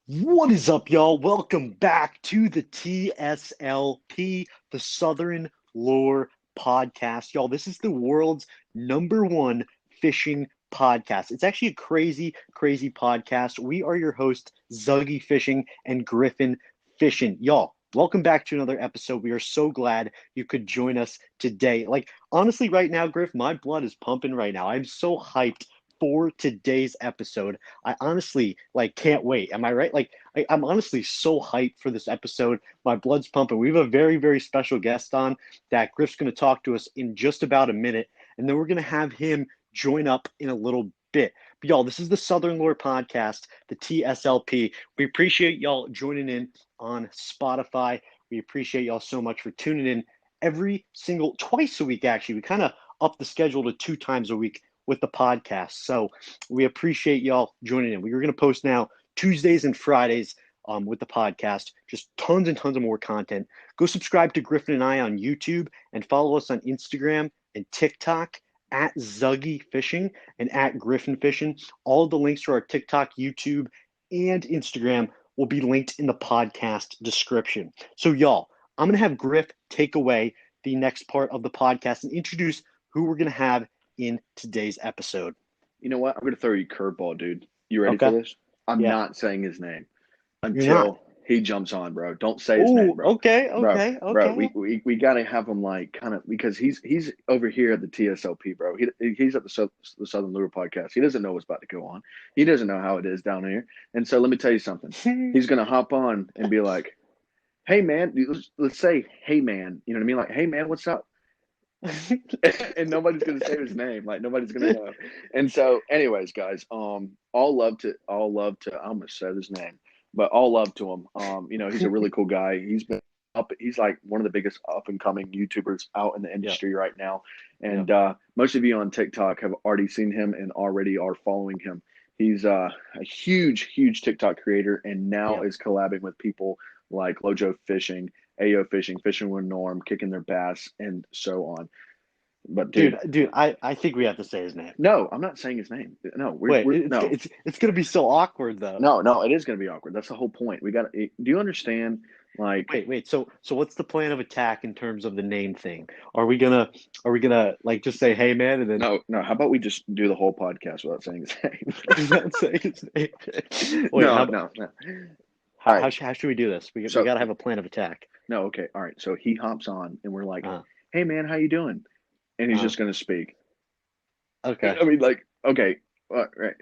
What is up, y'all? Welcome back to the TSLP, the Southern Lure Podcast. Y'all, this is the world's #1 fishing podcast. It's actually a crazy, crazy podcast. We are your hosts, Zuggy Fishing and Griffin Fishing. Y'all, welcome back to another episode. We are so glad you could join us today. Honestly, right now, Griff, my blood is pumping right now. I'm so hyped for today's episode. I honestly can't wait. Am I right? I'm honestly so hyped for this episode. My blood's pumping. We have a very, very special guest on that Griff's going to talk to us in just about a minute, and then we're going to have him join up in a little bit. But y'all, this is the Southern Lore Podcast, the TSLP. We appreciate y'all joining in on Spotify. We appreciate y'all so much for tuning in twice a week, actually. We kind of upped the schedule to 2 times a week with the podcast. So we appreciate y'all joining in. We are going to post now Tuesdays and Fridays with the podcast. Just tons and tons of more content. Go subscribe to Griffin and I on YouTube and follow us on Instagram and TikTok at Zuggy Fishing and at Griffinfishin. All of the links to our TikTok, YouTube, and Instagram will be linked in the podcast description. So y'all, I'm going to have Griff take away the next part of the podcast and introduce who we're going to have in today's episode. You know what? I'm going to throw you a curveball, dude. You ready Okay. for this? I'm Yeah. not saying his name until he jumps on, bro. Don't say his name, bro. Okay. Bro, we got to have him kind of because he's over here at the TSLP, bro. He's at the Southern Lure Podcast. He doesn't know what's about to go on. He doesn't know how it is down here. And so let me tell you something. He's going to hop on and be like, "Hey man, let's say, hey man, you know what I mean? Like, hey man, what's up?" And nobody's gonna say his name. Nobody's gonna know. And so, anyways, guys, all love to. I almost said his name, but all love to him. He's a really cool guy. He's been up. He's like one of the biggest up and coming YouTubers out in the industry right now. And most of you on TikTok have already seen him and already are following him. He's a huge, huge TikTok creator, and now is collabing with people like Lojo Fishing, AO Fishing, Fishing with Norm, Kicking Their Bass, and so on. But dude, I think we have to say his name. No, I'm not saying his name. No, it's gonna be so awkward though. No, it is gonna be awkward. That's the whole point. Do you understand? Wait. So what's the plan of attack in terms of the name thing? Are we gonna just say, hey man, and then no? How about we just do the whole podcast without saying his name? Without saying his name. Wait, no. How should we do this? We got to have a plan of attack. No, okay, all right. So he hops on, and we're like, "Hey, man, how you doing?" And he's just gonna speak. Okay. I mean, okay, right.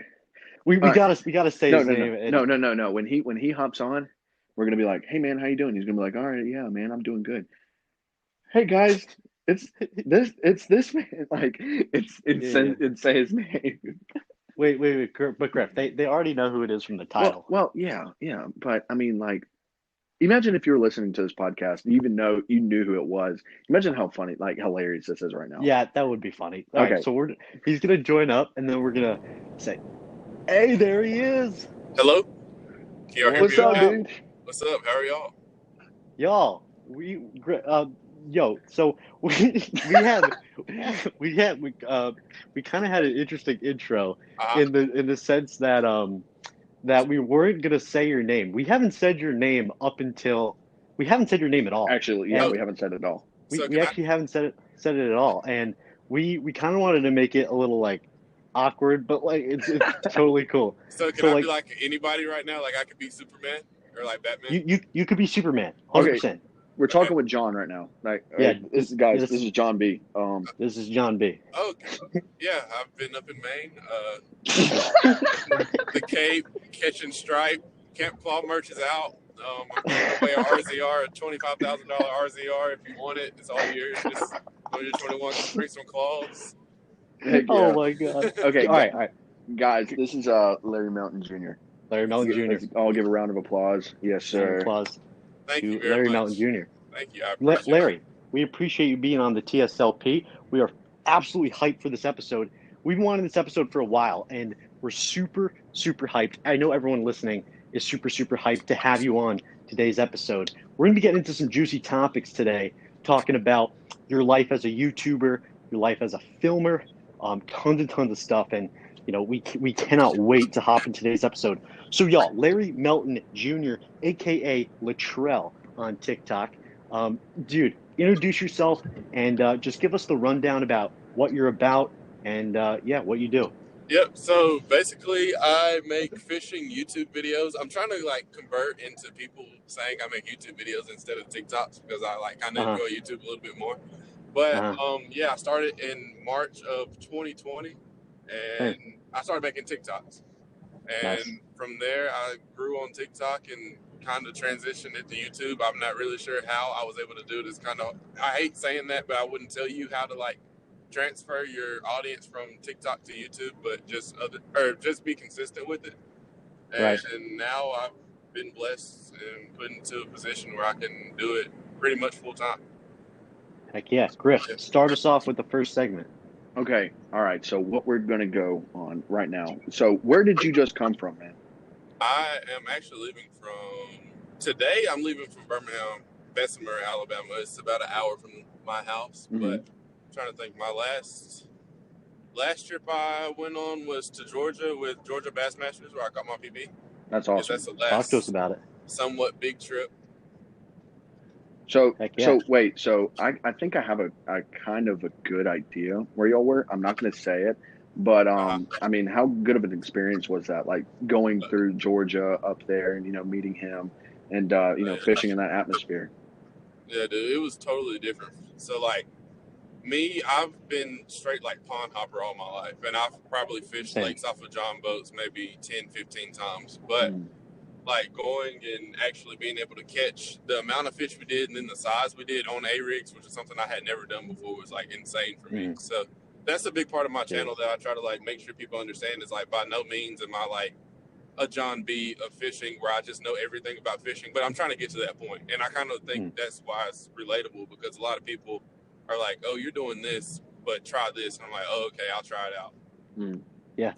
We gotta say his name. No. When he hops on, we're gonna be like, "Hey, man, how you doing?" He's gonna be like, "All right, yeah, man, I'm doing good." Hey guys, it's this man. And say his name. Wait, but Griff, they already know who it is from the title. Well, yeah, but I mean, imagine if you were listening to this podcast and you knew who it was. Imagine how funny, hilarious this is right now. Yeah, that would be funny. All right, so he's gonna join up, and then we're gonna say, "Hey, there he is." Hello. Can you hear me? What's up, dude? What's up? How are y'all? Y'all, so we kind of had an interesting intro in the sense that that we weren't gonna say your name. We haven't said your name we haven't said your name at all. Actually, yeah, we haven't said it at all. We actually haven't said it at all, and we kind of wanted to make it a little awkward, but it's totally cool. So can I be like anybody right now? Like I could be Superman or like Batman. You could be Superman, 100%. Okay. We're talking with John right now. This is John B. This is John B. Okay. Yeah, I've been up in Maine. The Cape, catching stripe. Camp Claw merch is out. I'm giving away a RZR, a $25,000 RZR. If you want it, it's all yours. Just go to 21, bring some claws. Yeah. Oh my God. Okay. All right. Guys, this is Larry Melton Jr. Larry Melton Jr. I'll give a round of applause. Yes, sir. Applause. Thank you very Larry much. Melton Jr. Thank you. I appreciate Larry, we appreciate you being on the TSLP. We are absolutely hyped for this episode. We've been wanting this episode for a while, and we're super, super hyped. I know everyone listening is super, super hyped to have you on today's episode. We're going to be getting into some juicy topics today, talking about your life as a YouTuber, your life as a filmer, tons and tons of stuff. And we cannot wait to hop in today's episode. So y'all, Larry Melton Jr., aka Latrell on TikTok. Dude, introduce yourself and just give us the rundown about what you're about and yeah, what you do. Yep. So basically, I make fishing YouTube videos. I'm trying to like convert into people saying I make YouTube videos instead of TikToks because I kind of Uh-huh. enjoy YouTube a little bit more. But Uh-huh. yeah, I started in March of 2020, Hey, and I started making TikToks. nice. And from there, I grew on TikTok and kind of transitioned into YouTube. I'm not really sure how I was able to do this. I hate saying that, but I wouldn't tell you how to like transfer your audience from TikTok to YouTube, but just be consistent with it. Right. And now I've been blessed and put into a position where I can do it pretty much full time. Heck yeah. Griff, Yeah. start us off with the first segment. Okay. All right. So what we're gonna go on right now. So where did you just come from, man? I am actually leaving from today. I'm leaving from Birmingham, Bessemer, Alabama. It's about an hour from my house. Mm-hmm. But I'm trying to think. My last trip I went on was to Georgia with Georgia Bassmasters, where I got my PB. That's Guess awesome. that's the Talk to us last about it. somewhat big trip. So Heck yeah. so wait. So I think I have a kind of a good idea where y'all were. I'm not gonna say it, but I mean, how good of an experience was that? Like going through Georgia up there and meeting him and fishing in that atmosphere. Yeah, dude, it was totally different. So like me, I've been straight like pond hopper all my life, and I've probably fished Same. lakes off of John boats maybe 10, 15 times. But like going and actually being able to catch the amount of fish we did and then the size we did on A rigs, which is something I had never done before, was like insane for me. So that's a big part of my channel that I try to like make sure people understand is like by no means am I like a John B of fishing where I just know everything about fishing, but I'm trying to get to that point. And I kind of think that's why it's relatable because a lot of people are like, oh, you're doing this, but try this. And I'm like, oh, okay, I'll try it out. Yeah.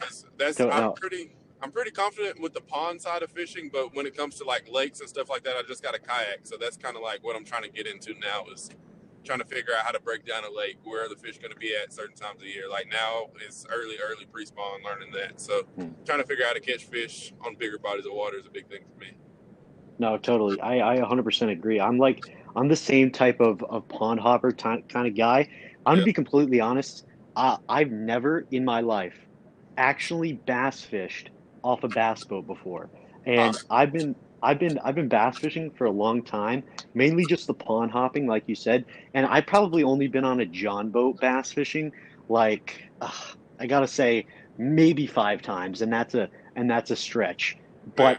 I'm pretty confident with the pond side of fishing, but when it comes to like lakes and stuff like that, I just got a kayak. So that's kind of like what I'm trying to get into now is trying to figure out how to break down a lake, where are the fish going to be at certain times of the year. Like now it's early pre-spawn, learning that. So trying to figure out how to catch fish on bigger bodies of water is a big thing for me. No, totally. I 100% agree. I'm the same type of pond hopper kind of guy. I'm gonna be completely honest. I've never in my life actually bass fished off a bass boat before, and I've been bass fishing for a long time, mainly just the pond hopping, like you said. And I've probably only been on a John boat bass fishing, like I gotta say maybe 5 times, and that's a stretch. Man,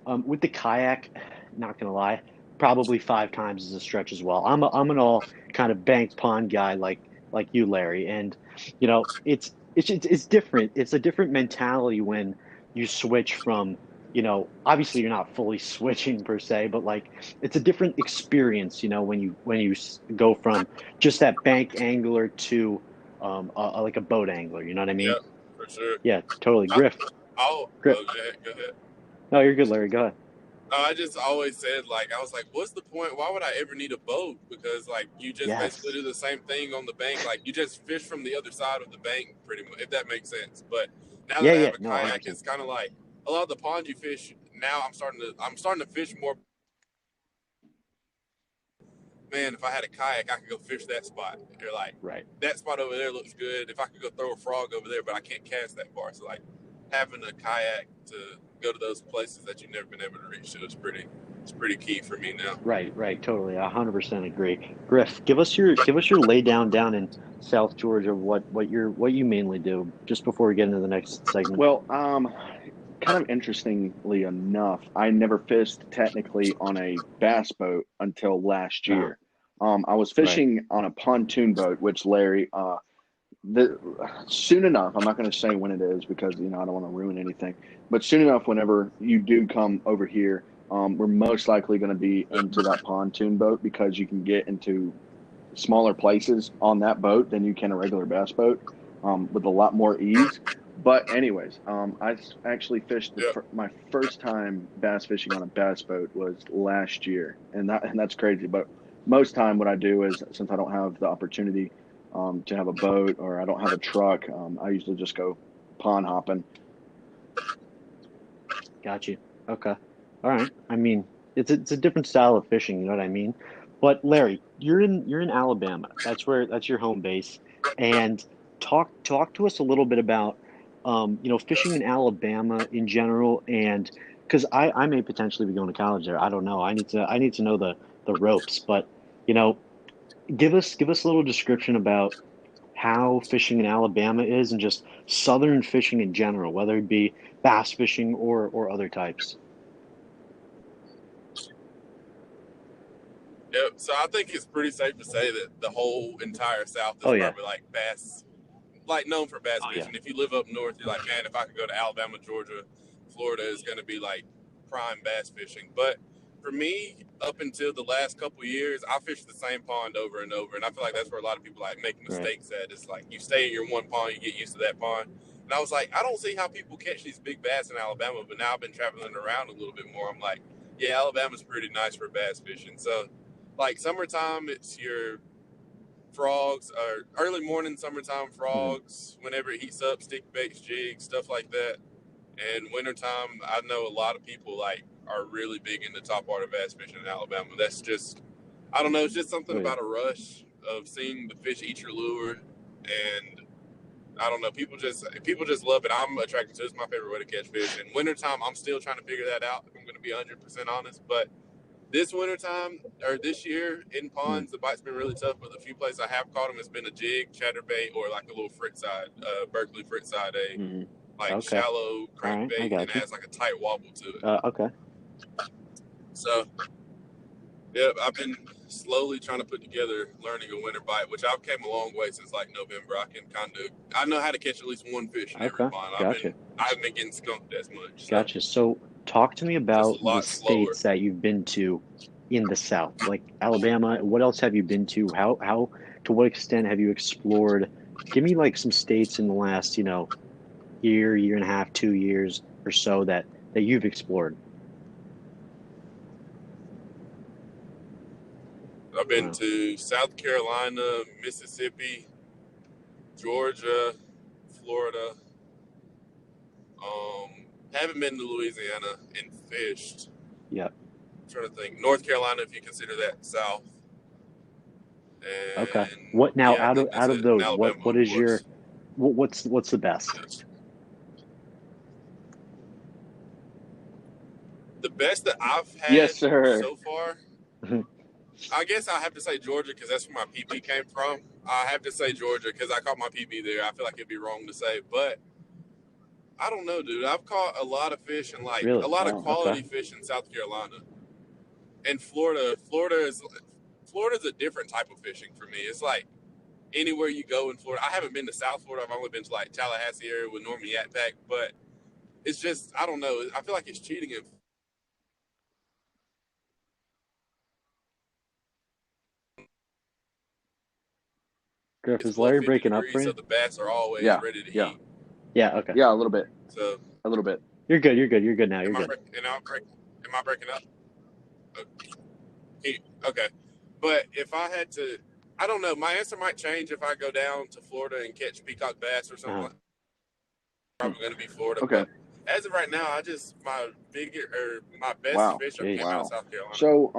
But with the kayak, not gonna lie, probably 5 times is a stretch as well. I'm an all kind of bank pond guy like you, Larry, and it's different. It's a different mentality when you switch from obviously you're not fully switching per se, but like it's a different experience. When you go from just that bank angler to like a boat angler. You know what I mean? yeah, for sure. Yeah, totally. I, Griff. go ahead, go ahead. No, you're good, Larry. Go ahead. I just always said, like, I was like, what's the point? Why would I ever need a boat? Because, like, you just basically Yes. do the same thing on the bank. Like, you just fish from the other side of the bank, pretty much, if that makes sense. But now Yeah, that I yeah. have a No, kayak, 100%. it's kind of like a lot of the ponds you fish now. I'm starting to fish more. Man, if I had a kayak, I could go fish that spot. You're like, Right. that spot over there looks good. If I could go throw a frog over there, but I can't cast that far. So, like, having a kayak to go to those places that you've never been able to reach to is pretty key for me now. Right, totally. 100% agree. Griff, give us your lay down in South Georgia of what you mainly do just before we get into the next segment. Well, kind of interestingly enough, I never fished technically on a bass boat until last Uh-huh. year. I was Right. fishing on a pontoon boat, which Larry, soon enough, I'm not going to say when it is because I don't want to ruin anything, but soon enough, whenever you do come over here, we're most likely going to be into that pontoon boat because you can get into smaller places on that boat than you can a regular bass boat, with a lot more ease. But anyways, I actually fished Yeah. my first time bass fishing on a bass boat was last year, and that's crazy. But most time, what I do is since I don't have the opportunity to have a boat or I don't have a truck, I usually just go pond hopping. Got you. Okay. All right. I mean, it's a different style of fishing, you know what I mean? But Larry, you're in Alabama. That's your home base. And talk to us a little bit about fishing in Alabama in general, and because I may potentially be going to college there. I don't know. I need to know the ropes, but you know, give us a little description about how fishing in Alabama is and just southern fishing in general, whether it be bass fishing or other types. Yep. So I think it's pretty safe to say that the whole entire South Oh is yeah. probably like bass, like known for bass Oh yeah. fishing. If you live up north, you're like, man, if I could go to Alabama, Georgia, Florida is going to be like prime bass fishing. But for me, up until the last couple of years, I fished the same pond over and over, and I feel like that's where a lot of people like make Right. mistakes at. It's like you stay in your one pond, you get used to that pond. And I was like, I don't see how people catch these big bass in Alabama, but now I've been traveling around a little bit more. I'm like, yeah, Alabama's pretty nice for bass fishing. So, like summertime, it's your frogs, or early morning summertime Hmm. frogs, whenever it heats up, stick baits, jigs, stuff like that. And wintertime, I know a lot of people like are really big into topwater bass fishing in Alabama. That's just, I don't know, it's just something Oh yeah. about a rush of seeing the fish eat your lure, and I don't know, people just love it. I'm attracted to it. It's my favorite way to catch fish. And wintertime, I'm still trying to figure that out, if I'm going to be 100% honest, but this wintertime, or this year in Mm. ponds, the bite's been really tough, but the few places I have caught them has been a jig, chatterbait, or like a little Frittside, Berkeley Frittside, a Hmm. like Okay. shallow All right. I crankbait, and it got you. has like a tight wobble to it. Okay. So, yeah, I've been slowly trying to put together learning a winter bite, which I've came a long way since like November. I know how to catch at least one fish in every Okay. pond. Gotcha. I haven't been getting skunked as much, so Gotcha. So talk to me just a about the lot slower. states that you've been to in the South, like Alabama. What else have you been to? How to what extent have you explored? Give me like some states in the last, year and a half, 2 years or so that you've explored. I've been Wow. to South Carolina, Mississippi, Georgia, Florida. Haven't been to Louisiana and fished. Yeah. I'm trying to think. North Carolina, if you consider that south. Okay. And What now yeah, I out of think that's out of it. And those, what Alabama, what of is your course. what's the best? The best that I've had Yes, sir. so far, I guess I have to say Georgia because that's where my PB came from. I have to say Georgia because I caught my PB there. I feel like it'd be wrong to say, but I don't know, dude. I've caught a lot of fish and like a Really? lot of Wow. Okay. quality fish in South Carolina and Florida. Florida's a different type of fishing for me. It's like anywhere you go in Florida. I haven't been to South Florida. I've only been to like Tallahassee area with Norman Yak Pack, but it's just I don't know. I feel like it's cheating in Griff, it's is below Larry 50 breaking up for degrees, so you? the bass are always Yeah. ready to Yeah. eat. Yeah, okay. Yeah. A little bit. So A little bit. You're good. You're good. You're good now. You're am I good. breaking? Am I breaking up? Okay, but if I had to, I don't know. My answer might change if I go down to Florida and catch peacock bass or something Uh-huh. like. Probably going to be Florida, Okay. but as of right now, my best Wow. fish came Jeez. out of Wow. South Carolina. So,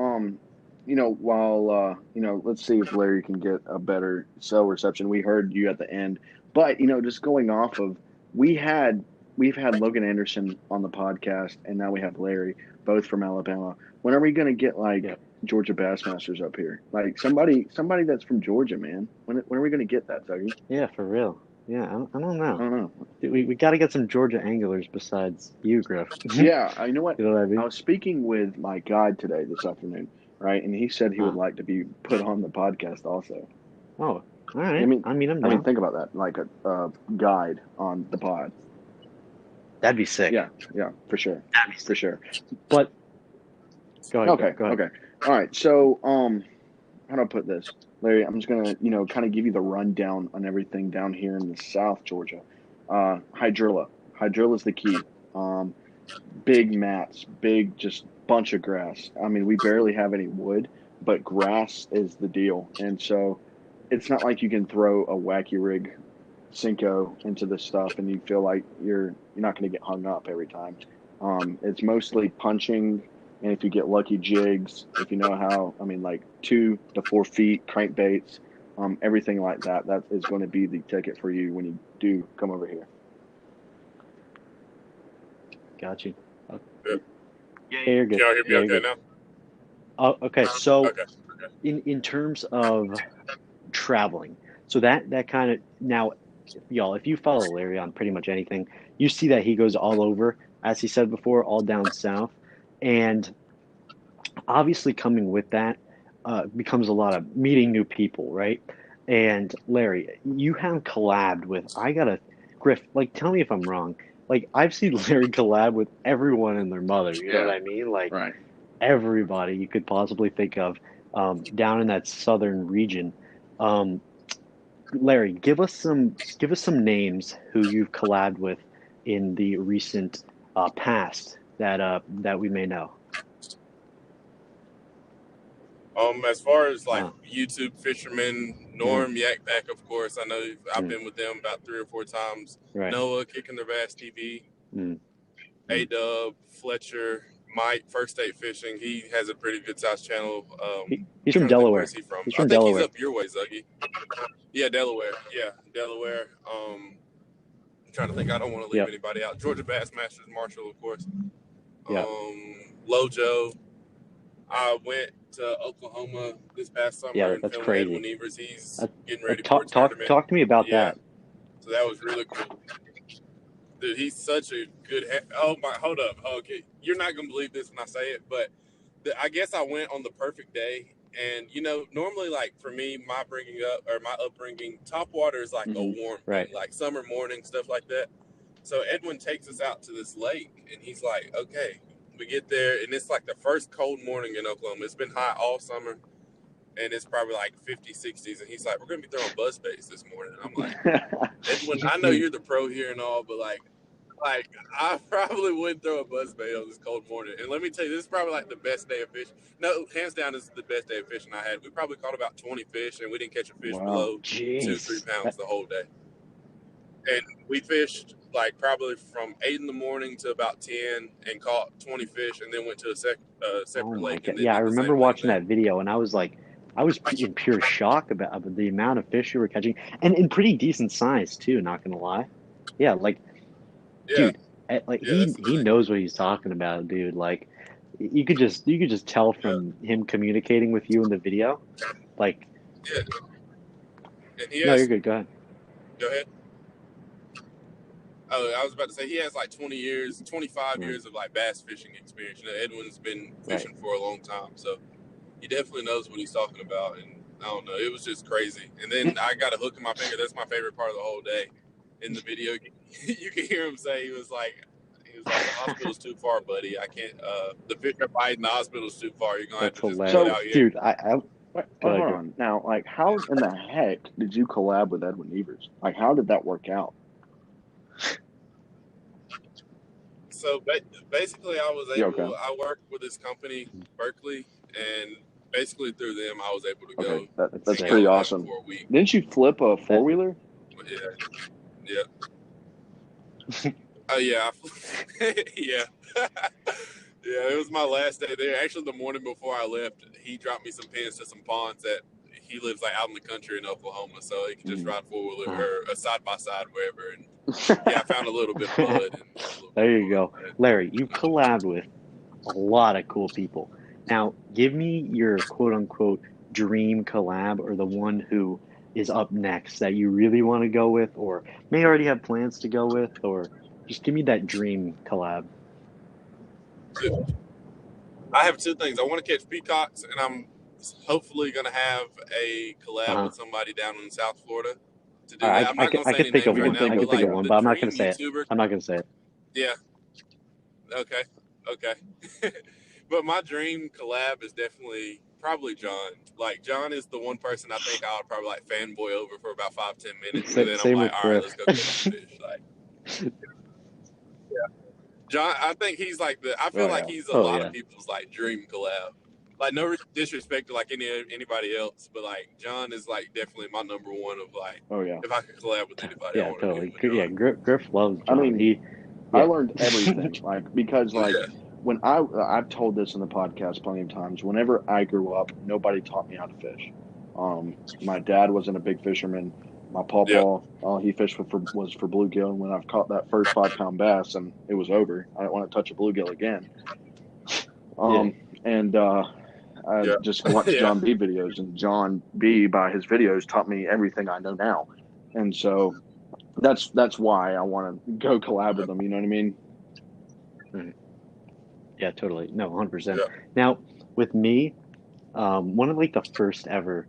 while let's see if Larry can get a better cell reception. We heard you at the end, but just going off of we had we've had Logan Anderson on the podcast, and now we have Larry, both from Alabama. When are we going to get like Yeah. Georgia Bassmasters up here? Like somebody that's from Georgia, man. When are we going to get that, Dougie? Yeah, for real. Yeah, I don't I know. don't know. We got to get some Georgia anglers besides you, Griff. You Yeah, you know what? know what I I mean? was speaking with my guide today this afternoon, right? And he said he would Huh. like to be put on the podcast also. Oh, all I right. mean, I mean, I'm down. think about that, like a guide on the pod. That'd be sick. Yeah, for sure, That'd be for sick. sure. But go ahead, Griff. Okay, Go ahead. okay, all right. So, how do I put this, Larry? I'm just gonna, kind of give you the rundown on everything down here in the South Georgia. Hydrilla is the key. Big mats, big just bunch of grass. I mean, we barely have any wood, but grass is the deal, and so it's not like you can throw a wacky rig Cinco into this stuff, and you feel like you're not going to get hung up every time. It's mostly punching, and if you get lucky, jigs. If you know how, I mean, like 2 to 4 feet crankbaits, everything like that. That is going to be the ticket for you when you do come over here. Got you. Yeah. Yeah, you're good. Can y'all hear me Yeah, okay you're good. now? Oh, okay. So Okay. in terms of traveling, so that kind of now, y'all, if you follow Larry on pretty much anything, you see that he goes all over, as he said before, all down south, and obviously coming with that becomes a lot of meeting new people, right? And Larry, you have collabed with, I gotta, Griff, like, tell me if I'm wrong. Like, I've seen Larry collab with everyone and their mother. You know what Yeah, I mean? Like, right. everybody you could possibly think of down in that southern region. Um, Larry, give us some names who you've collabed with in the recent past that we may know. As far as like Uh, YouTube fishermen, mhm, Norm Yakback, of course, I know I've mhm, been with them about 3 or 4 times. right. Noah, Kicking Their Bass TV, Mm, A mm. Dub, Fletcher, Mike, First State Fishing. He has a pretty good sized channel. He's I'm from trying to think, where is Delaware. he from? He's I from think he's Delaware. up your way, Zuggy. Yeah, Delaware. Yeah, Delaware. I'm trying to think. I don't want to leave Yep. anybody out. Georgia Bassmasters, Marshall, of course. Yep. Lojo. I went to Oklahoma this past summer Yeah. and That's filmed Edwin crazy. Evers. He's That, getting ready for a tournament. talk to me about Yeah, that. so that was really cool. Dude, he's such a good. Oh my! Hold up. Okay, you're not gonna believe this when I say it, but I guess I went on the perfect day. And normally, like for me, my upbringing, top water is like a Hmm. warm Right. thing, like summer morning stuff like that. So Edwin takes us out to this lake, and he's like, "Okay." We get there, and it's like the first cold morning in Oklahoma. It's been hot all summer, and it's probably like 50, 60s. And he's like, "We're gonna be throwing buzz baits this morning." And I'm like, "Edwin, I know you're the pro here and all, but like I probably wouldn't throw a buzz bait on this cold morning." And let me tell you, this is probably like the best day of fishing. No, hands down, this is the best day of fishing I had. We probably caught about 20 fish, and we didn't catch a fish Wow. below 2-3 Jeez. pounds the whole day. And we fished like probably from 8 in the morning to about 10 and caught 20 fish, and then went to a Oh separate my lake God. and then Yeah, I did the remember same thing watching there. that video and I was like, in pure shock about the amount of fish you were catching and in pretty decent size too, not gonna lie. Yeah, like, Yeah, dude, like yeah, that's the he thing. knows what he's talking about, dude. Like, you could just tell Yeah, from him communicating with you in the video. Like, yeah. And he no, you're has, good. Go ahead. go ahead. Oh, I was about to say he has like 20 years, 25 Right, years of like bass fishing experience. Edwin's been right. fishing for a long time, so he definitely knows what he's talking about. And I don't know, it was just crazy. And then I got a hook in my finger. That's my favorite part of the whole day. In the video, you can hear him say the hospital's too far, buddy. I can't. The fish are biting. The hospital's too far. You're gonna have That's to just pull it So, hilarious, out here. dude. Go hold ahead, Griff. on. Now, like, how in the heck did you collab with Edwin Evers? Like, how did that work out? So basically, You okay? I worked with this company, Berkeley, and basically through them, I was able to Okay, go That's that's hang sick. out pretty with Edwin awesome. for a week. Didn't you flip a That 4-wheeler? But yeah. Oh yeah, yeah, yeah. It was my last day there. Actually, the morning before I left, he dropped me some pins to some ponds that he lives like out in the country in Oklahoma, so he could just Mhm. ride 4-wheeler uh, or a side by side wherever. And yeah, I found a little bit of mud and a little bit there of you go, fun. Larry. You collabed with a lot of cool people. Now, give me your quote unquote dream collab or the one who is up next that you really want to go with, or may already have plans to go with, or just give me that dream collab. I have two things. I want to catch peacocks, and I'm hopefully going to have a collab Uh-huh. with somebody down in South Florida to All do that. right, I'm not going to I say could any think of names We right can one. now, think I but could of think of like one, the but I'm not going dream to say it. YouTuber. I'm not going to say it. Yeah. Okay. Okay. But my dream collab is definitely probably John. Like John is the one person I think I would probably like fanboy over for about 5-10 minutes, and then I'm Same like, with all right, Griff. let's go catch some fish. Like John, I think he's like I feel Oh like yeah. he's a Oh lot of yeah. people's like dream collab. like no disrespect to like anybody else, but like John is like definitely my number one of like, Oh yeah. if I could collab with anybody, I Yeah, want to do totally. it with Yeah, John. Griff loves I John. mean, I Yeah. learned everything, like because like Yeah. when I've told this in the podcast plenty of times. Whenever I grew up, nobody taught me how to fish. My dad wasn't a big fisherman. My Yeah. pawpaw, all he fished was for bluegill. And when I've caught that first 5 pound bass, and it was over, I didn't want to touch a bluegill again. Yeah. And I Yeah. just watched Yeah. John B videos, and John B by his videos taught me everything I know now. And so that's why I want to go collab with them. You know what I mean? Right. Yeah, totally. No, 100%. Yeah. Now, with me, one of like the first ever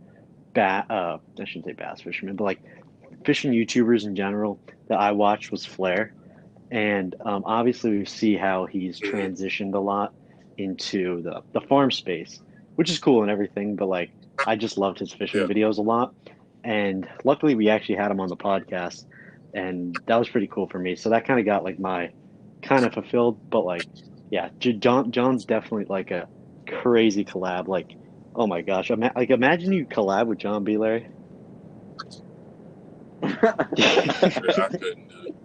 I shouldn't say bass fishermen, but like fishing YouTubers in general that I watched was Flair. And obviously, we see how he's Mhm. transitioned a lot into the farm space, which is cool and everything. But like, I just loved his Yeah. fishing videos a lot. And luckily, we actually had him on the podcast, and that was pretty cool for me. So that kind of got like my kind of fulfilled. But like, yeah, John's definitely like a crazy collab. Like, oh my gosh, like imagine you collab with John B. Larry. Yeah, I couldn't do it.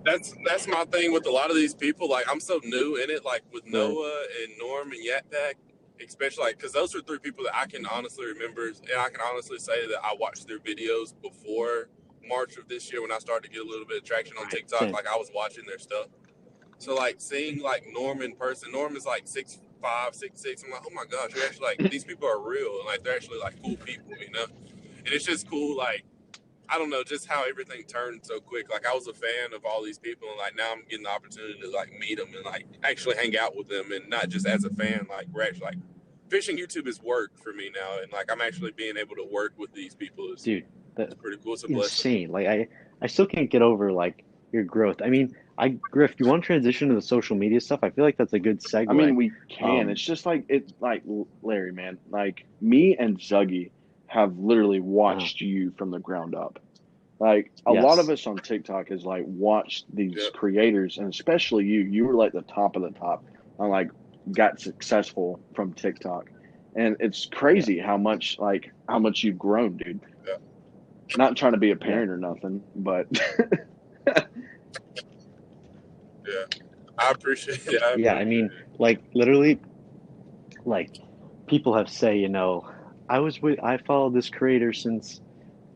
That's my thing with a lot of these people. Like I'm so new in it. Like with Right. Noah and Norm and Yatpack, especially like because those are three people that I can honestly remember, and I can honestly say that I watched their videos before March of this year when I started to get a little bit of traction on Right. TikTok. Same. Like I was watching their stuff. So like seeing like Norm in person, Norm is like 6'5", 6'6". I'm like, oh my gosh, you're actually like these people are real and like they're actually like cool people, you know. And it's just cool, like I don't know, just how everything turned so quick. Like I was a fan of all these people, and like now I'm getting the opportunity to like meet them and like actually hang out with them, and not just as a fan. Like we're actually like fishing YouTube is work for me now, and like I'm actually being able to work with these people is Dude, it's that's pretty cool. It's a blessing. insane. Like I still can't get over like your growth. I mean, Griff, you want to transition to the social media stuff? I feel like that's a good I mean, segue. we can. Um, It's just like Larry, man. Like me and Zuggy have literally uh, watched you from the ground up. Like a lot of yes, us on TikTok has like watched these Yeah, creators, and especially you. You were like the top of the top. I like got successful from TikTok, and it's yeah, crazy how much you've grown, dude. yeah, Not trying to be a yeah, parent or nothing, but yeah. I appreciate it. I yeah. I appreciate mean, it. like literally, like people have say, I followed this creator since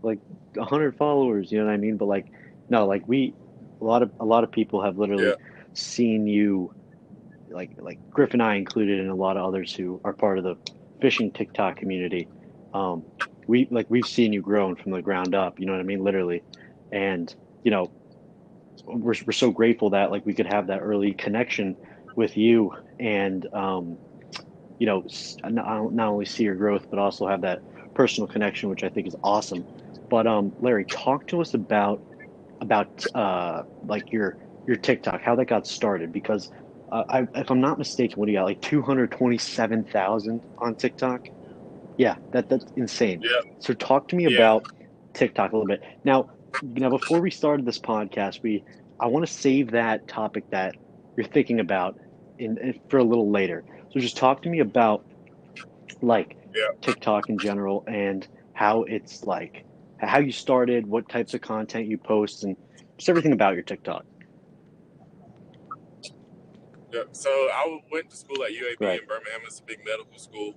like 100 followers. You know what I mean? But like, no, like a lot of people have Yeah, literally seen you like Griff and I included, and a lot of others who are part of the fishing TikTok community. Um, we've seen you grown from the ground up. You know what I mean, literally, and you know we're so grateful that like we could have that early connection with you, and not only see your growth but also have that personal connection, which I think is awesome. But Larry, talk to us about like your TikTok, how that got started, because if I'm not mistaken, what do you got, like 227,000 on TikTok? Yeah, that's insane. yeah, So talk to me yeah. about TikTok a little bit. Now before we started this podcast, I want to save that topic that you're thinking about for a little later. So just talk to me about like Yeah. TikTok in general and how it's like how you started, what types of content you post, and just everything about your TikTok. Yeah. So I went to school at UAB Right. in Birmingham. It's a big medical school.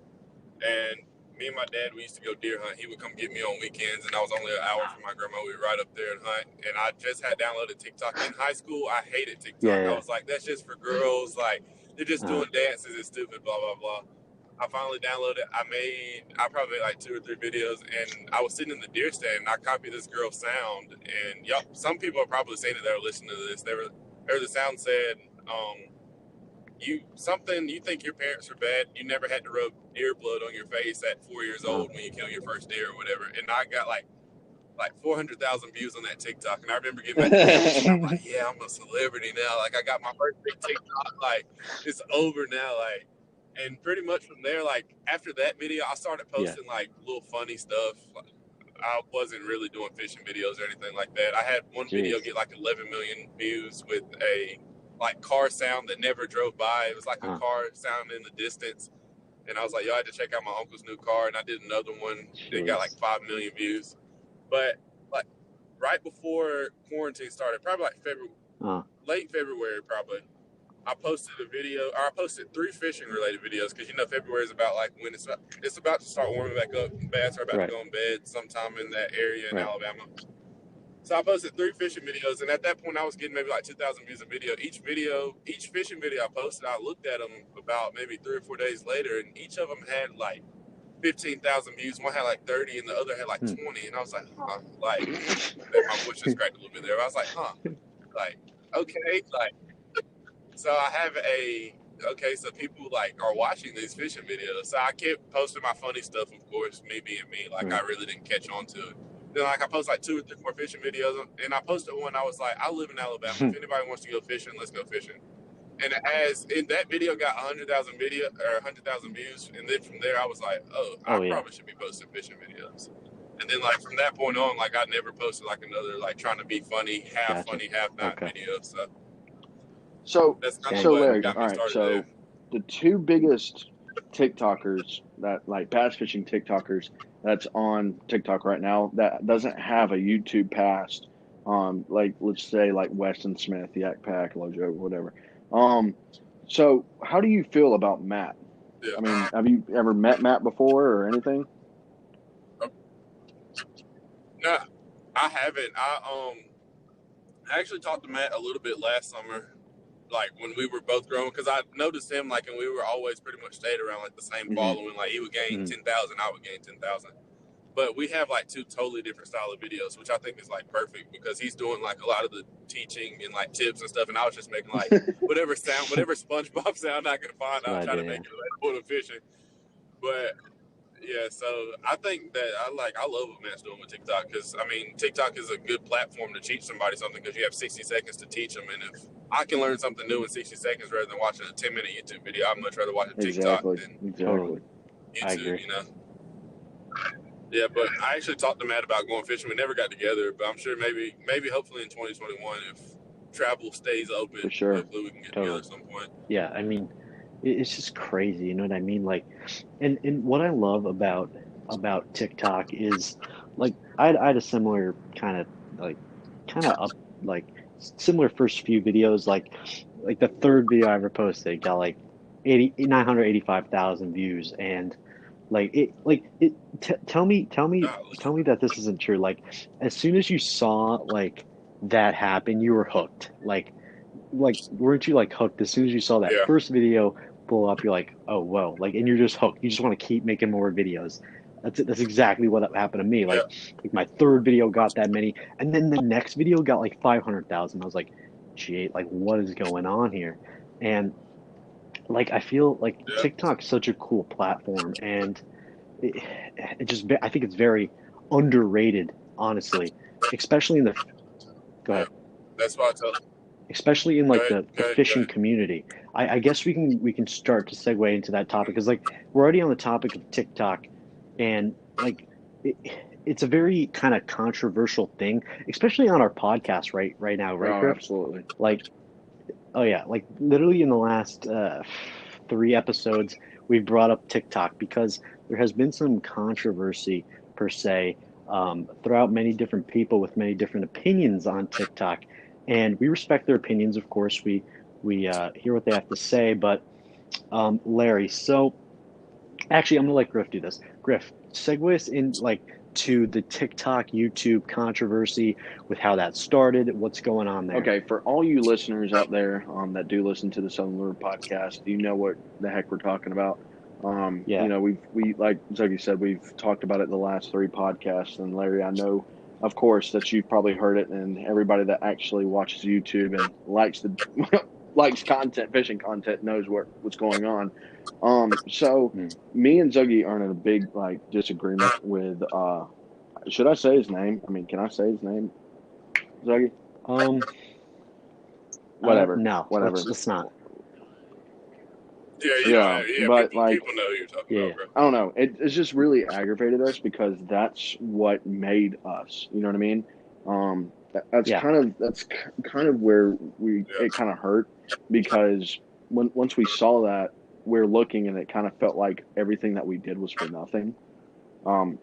And me and my dad, we used to go deer hunt. He would come get me on weekends, and I was only an hour from my grandma. We would ride up there and hunt. And I just had downloaded TikTok. In high school, I hated Yeah, TikTok. I yeah. was like, that's just for girls. Like, they're just Uh, doing dances. It's stupid, blah, blah, blah. I finally downloaded it. I probably made like 2 or 3 videos, and I was sitting in the deer stand, and I copied this girl's sound. And y'all, some people are probably saying that they were listening to this. They heard the sound said, you think your parents are bad. You never had to rub deer blood on your face at 4 years uh, old when you kill your first deer or whatever. And I got like 400,000 views on that TikTok. And I remember getting back to campus and I'm like, yeah, I'm a celebrity now. Like I got my first big TikTok. Like it's over now. Like, and pretty much from there, like after that video, I started yeah. posting like little funny stuff. Like, I wasn't really doing fishing videos or anything like that. I had one video Jeez. get like 11 million views with a like car sound that never drove by. It was like a Uh, car sound in the distance. and I was like, yo, I had to check out my uncle's new car, and I did another one. It got like Jeez. 5 million views. But like right before quarantine started, probably like late February, probably. I posted a video, or I posted 3 fishing related videos because February is about like when it's about to start warming back up. Bass are about to Right. go in bed sometime in that area in Right. Alabama. So I posted 3 fishing videos, and at that point, I was getting maybe like 2,000 views a video. Each fishing video I posted, I looked at them about maybe 3 or 4 days later, and each of them had like 15,000 views. One had like 30, and the other had like 20. And I was like, huh, like my voice just cracked a little bit there. I was like, huh, like okay, like so I have so people like are watching these fishing videos. So I kept posting my funny stuff, of course, me being me. Like I really didn't catch on to it. Then like I post like 2 or 3 more fishing videos, and I posted one. I was like, I live in Alabama. If anybody wants to go fishing, let's go fishing. And that video got 100,000 views, and then from there I was like, probably should be posting fishing videos. And then like from that point on, like I never posted like another like trying to be funny, half not video. So that's kind of what Larry, got me all right, started so there. the 2 biggest TikTokers that like bass fishing TikTokers that's on TikTok right now that doesn't have a YouTube past, like let's say like Weston Smith, Yak Pack, Lojo, whatever. So how do you feel about Matt? Yeah. I mean, have you ever met Matt before or anything? No, I haven't. I actually talked to Matt a little bit last summer, like when we were both growing, because I noticed him like, and we were always pretty much stayed around like the same following. Like he would gain 10,000, I would gain 10,000. But we have like 2 totally different style of videos, which I think is like perfect because he's doing like a lot of the teaching and like tips and stuff, and I was just making like whatever SpongeBob sound I could find. I was trying to make it relatable to fishing. But yeah, so I think that I love what Matt's doing with TikTok because I mean TikTok is a good platform to teach somebody something because you have 60 seconds to teach them, and if I can learn something new in 60 seconds rather than watching a 10-minute YouTube video, I'd much rather watch a TikTok than Totally. YouTube. Yeah, but I actually talked to Matt about going fishing. We never got together, but I'm sure maybe hopefully in 2021 if travel stays open, For sure. hopefully we can get together at some point. Yeah, I mean, it's just crazy, you know what I mean? Like, and what I love about TikTok is, like, I had a similar kind of similar first few videos, like the third video I ever posted got like 985,000 views, and tell me that this isn't true. Like, as soon as you saw like that happen, you were hooked. Like weren't you like hooked as soon as you saw that first video blow up? You're like, oh whoa, like, and you're just hooked. You just want to keep making more videos. That's exactly what happened to me. Like my third video got that many, and then the next video got like 500,000. I was like, gee, like what is going on here? And like I feel like TikTok's such a cool platform, and I think it's very underrated, honestly, especially in the go ahead. That's why I tell. Especially in like the fishing community. I guess we can start to segue into that topic because like we're already on the topic of TikTok, and like it's a very kind of controversial thing, especially on our podcast right now, right? Oh, absolutely. Like, oh yeah, like literally in the last 3 episodes we've brought up TikTok because there has been some controversy per se throughout many different people with many different opinions on TikTok. And we respect their opinions, of course. We hear what they have to say. But Larry, so actually, I'm gonna let Griff do this. Griff, segue us in like to the TikTok, YouTube controversy with how that started. What's going on there? Okay, for all you listeners out there that do listen to the Southern Lure podcast, do you know what the heck we're talking about? Yeah. You know, we like Zoggy said, we've talked about it the last 3 podcasts, and Larry, I know, of course, that you've probably heard it, and everybody that actually watches YouTube and likes content, fishing content, knows what's going on. So me and Zoggy are in a big like disagreement with. Should I say his name? I mean, can I say his name, Zoggy? Whatever. No, whatever. Let's not. Yeah, but people, like, people know who you're talking about, bro. I don't know. It's just really aggravated us because that's what made us. You know what I mean? That's kind of where it kind of hurt because once we saw that, we're looking, and it kind of felt like everything that we did was for nothing.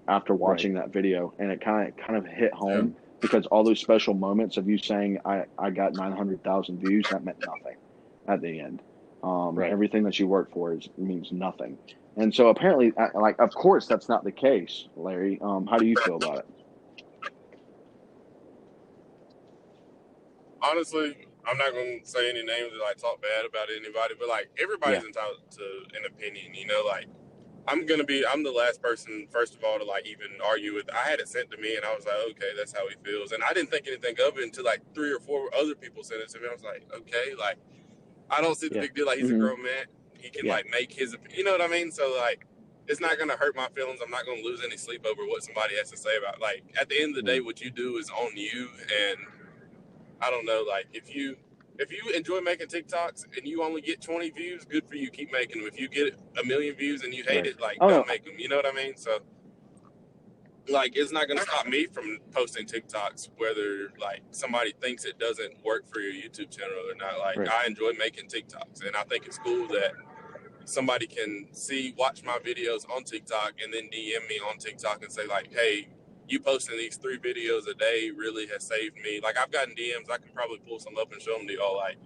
After watching that video, and it kind of hit home because all those special moments of you saying I got 900,000 views, that meant nothing at the end. Everything that you work for means nothing. And so apparently, like, of course, that's not the case, Larry. How do you feel about it? Honestly, I'm not going to say any names or like talk bad about anybody, but like everybody's entitled to an opinion, you know, like I'm the last person, first of all, to like even argue with. I had it sent to me and I was like, okay, that's how he feels. And I didn't think anything of it until like 3 or 4 other people sent it to me. I was like, okay, like I don't see the big deal. Like he's a grown man. He can like make his, you know what I mean? So like, it's not going to hurt my feelings. I'm not going to lose any sleep over what somebody has to say about, like, at the end of the day, what you do is on you. And I don't know, like if you enjoy making TikToks and you only get 20 views, good for you. Keep making them. If you get 1 million views and you hate it, like don't make them. You know what I mean? So like it's not gonna stop me from posting TikToks, whether like somebody thinks it doesn't work for your YouTube channel or not. Like I enjoy making TikToks, and I think it's cool that somebody can watch my videos on TikTok and then DM me on TikTok and say like, hey, you posting these 3 videos a day really has saved me. Like I've gotten DMs, I can probably pull some up and show them to y'all, like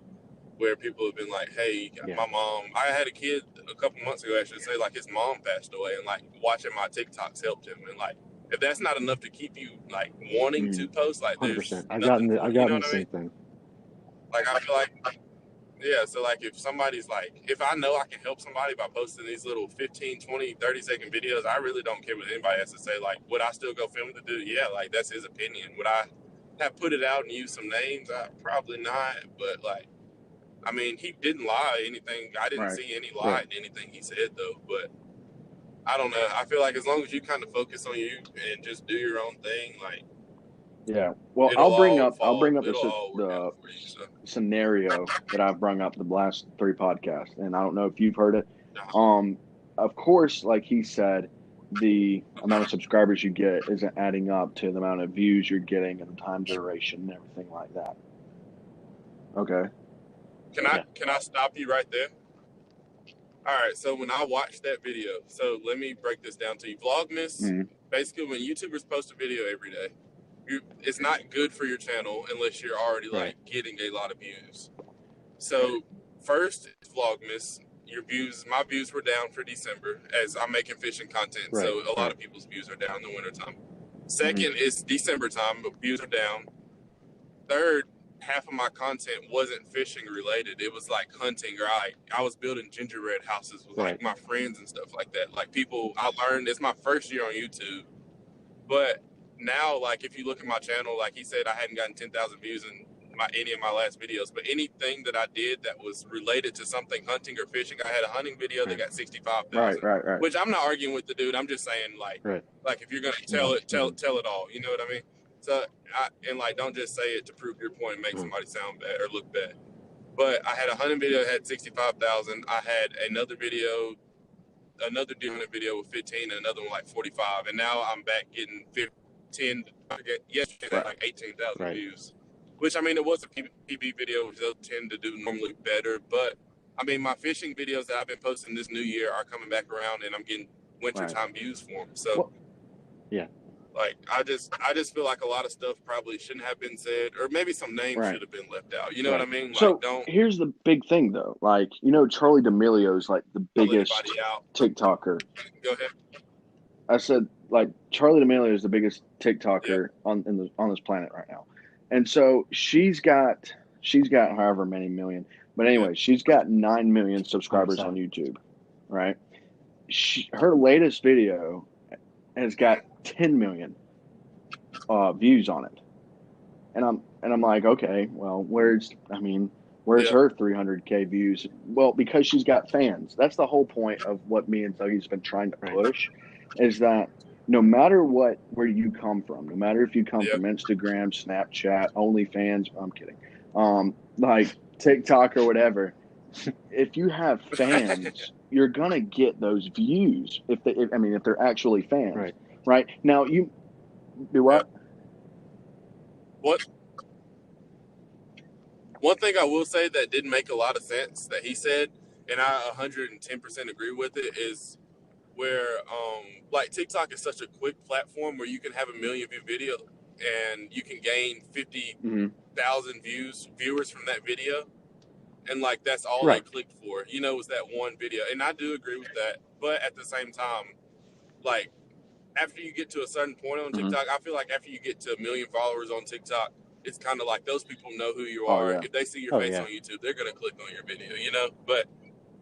where people have been like, hey, my mom, I had a kid a couple months ago actually say like his mom passed away, and like watching my TikToks helped him. And like if that's not enough to keep you like wanting to post, like there's 100%. I've gotten the same thing. Like I feel like, yeah, so like if somebody's like, if I know I can help somebody by posting these little 15, 20, 30-second videos, I really don't care what anybody has to say. Like, would I still go film to do? Yeah, like that's his opinion. Would I have put it out and used some names? Probably not. But like, I mean, he didn't lie anything. I didn't see any lie in anything he said though. But I don't know. I feel like as long as you kind of focus on you and just do your own thing, like. Yeah. Well, I'll bring up the scenario that I've brought up the last 3 podcasts, and I don't know if you've heard it. Of course, like he said, the amount of subscribers you get isn't adding up to the amount of views you're getting and the time duration and everything like that. Okay. Can I stop you right there? All right, so when I watched that video, so let me break this down to you. Vlogmas, basically when YouTubers post a video every day, it's not good for your channel unless you're already like getting a lot of views. So first, Vlogmas, my views were down for December as I'm making fishing content. So a lot of people's views are down in the wintertime. Second is December time, but views are down. Third, half of my content wasn't fishing related. It was like hunting, or I was building gingerbread houses with like my friends and stuff like that. Like people, I learned, it's my first year on YouTube, but now, like, if you look at my channel, like he said, I hadn't gotten 10,000 views in any of my last videos, but anything that I did that was related to something hunting or fishing, I had a hunting video that got 65,000. Which I'm not arguing with the dude. I'm just saying, like if you're gonna tell it all. You know what I mean? So, don't just say it to prove your point and make somebody sound bad or look bad. But I had a hunting video that had 65,000. I had another deer hunting video with 15 and another one like 45, and now I'm back getting 15. Yesterday like 18,000 views, which I mean it was a PB video, which they'll tend to do normally better. But I mean my fishing videos that I've been posting this new year are coming back around, and I'm getting wintertime views for them. So like I just feel like a lot of stuff probably shouldn't have been said, or maybe some names should have been left out. You know what I mean? Like, so here's the big thing though. Like, you know, Charlie D'Amelio is like the biggest TikToker. Go ahead. I said like Charlie D'Amelio is the biggest TikToker on this planet right now, and so she's got however many million, but anyway, she's got 9 million subscribers on YouTube, right? Her latest video has got 10 million views on it, and I'm like, okay, well, where's her 300K views? Well, because she's got fans. That's the whole point of what me and Dougie's been trying to push, is that no matter where you come from, no matter if you come from Instagram, Snapchat, OnlyFans, I'm kidding, like TikTok or whatever, if you have fans, you're gonna get those views if they're actually fans, right? Now you do what? One thing I will say that didn't make a lot of sense that he said and I 110% agree with it, is where like TikTok is such a quick platform where you can have a million view video and you can gain 50,000 viewers from that video, and like that's all they Right. clicked for, was that one video. And I do agree with that, but at the same time, like after you get to a certain point on TikTok, I feel like after you get to a million followers on TikTok, it's kind of like those people know who you Oh are. yeah. If they see your Oh, face yeah. on YouTube, they're gonna click on your video, But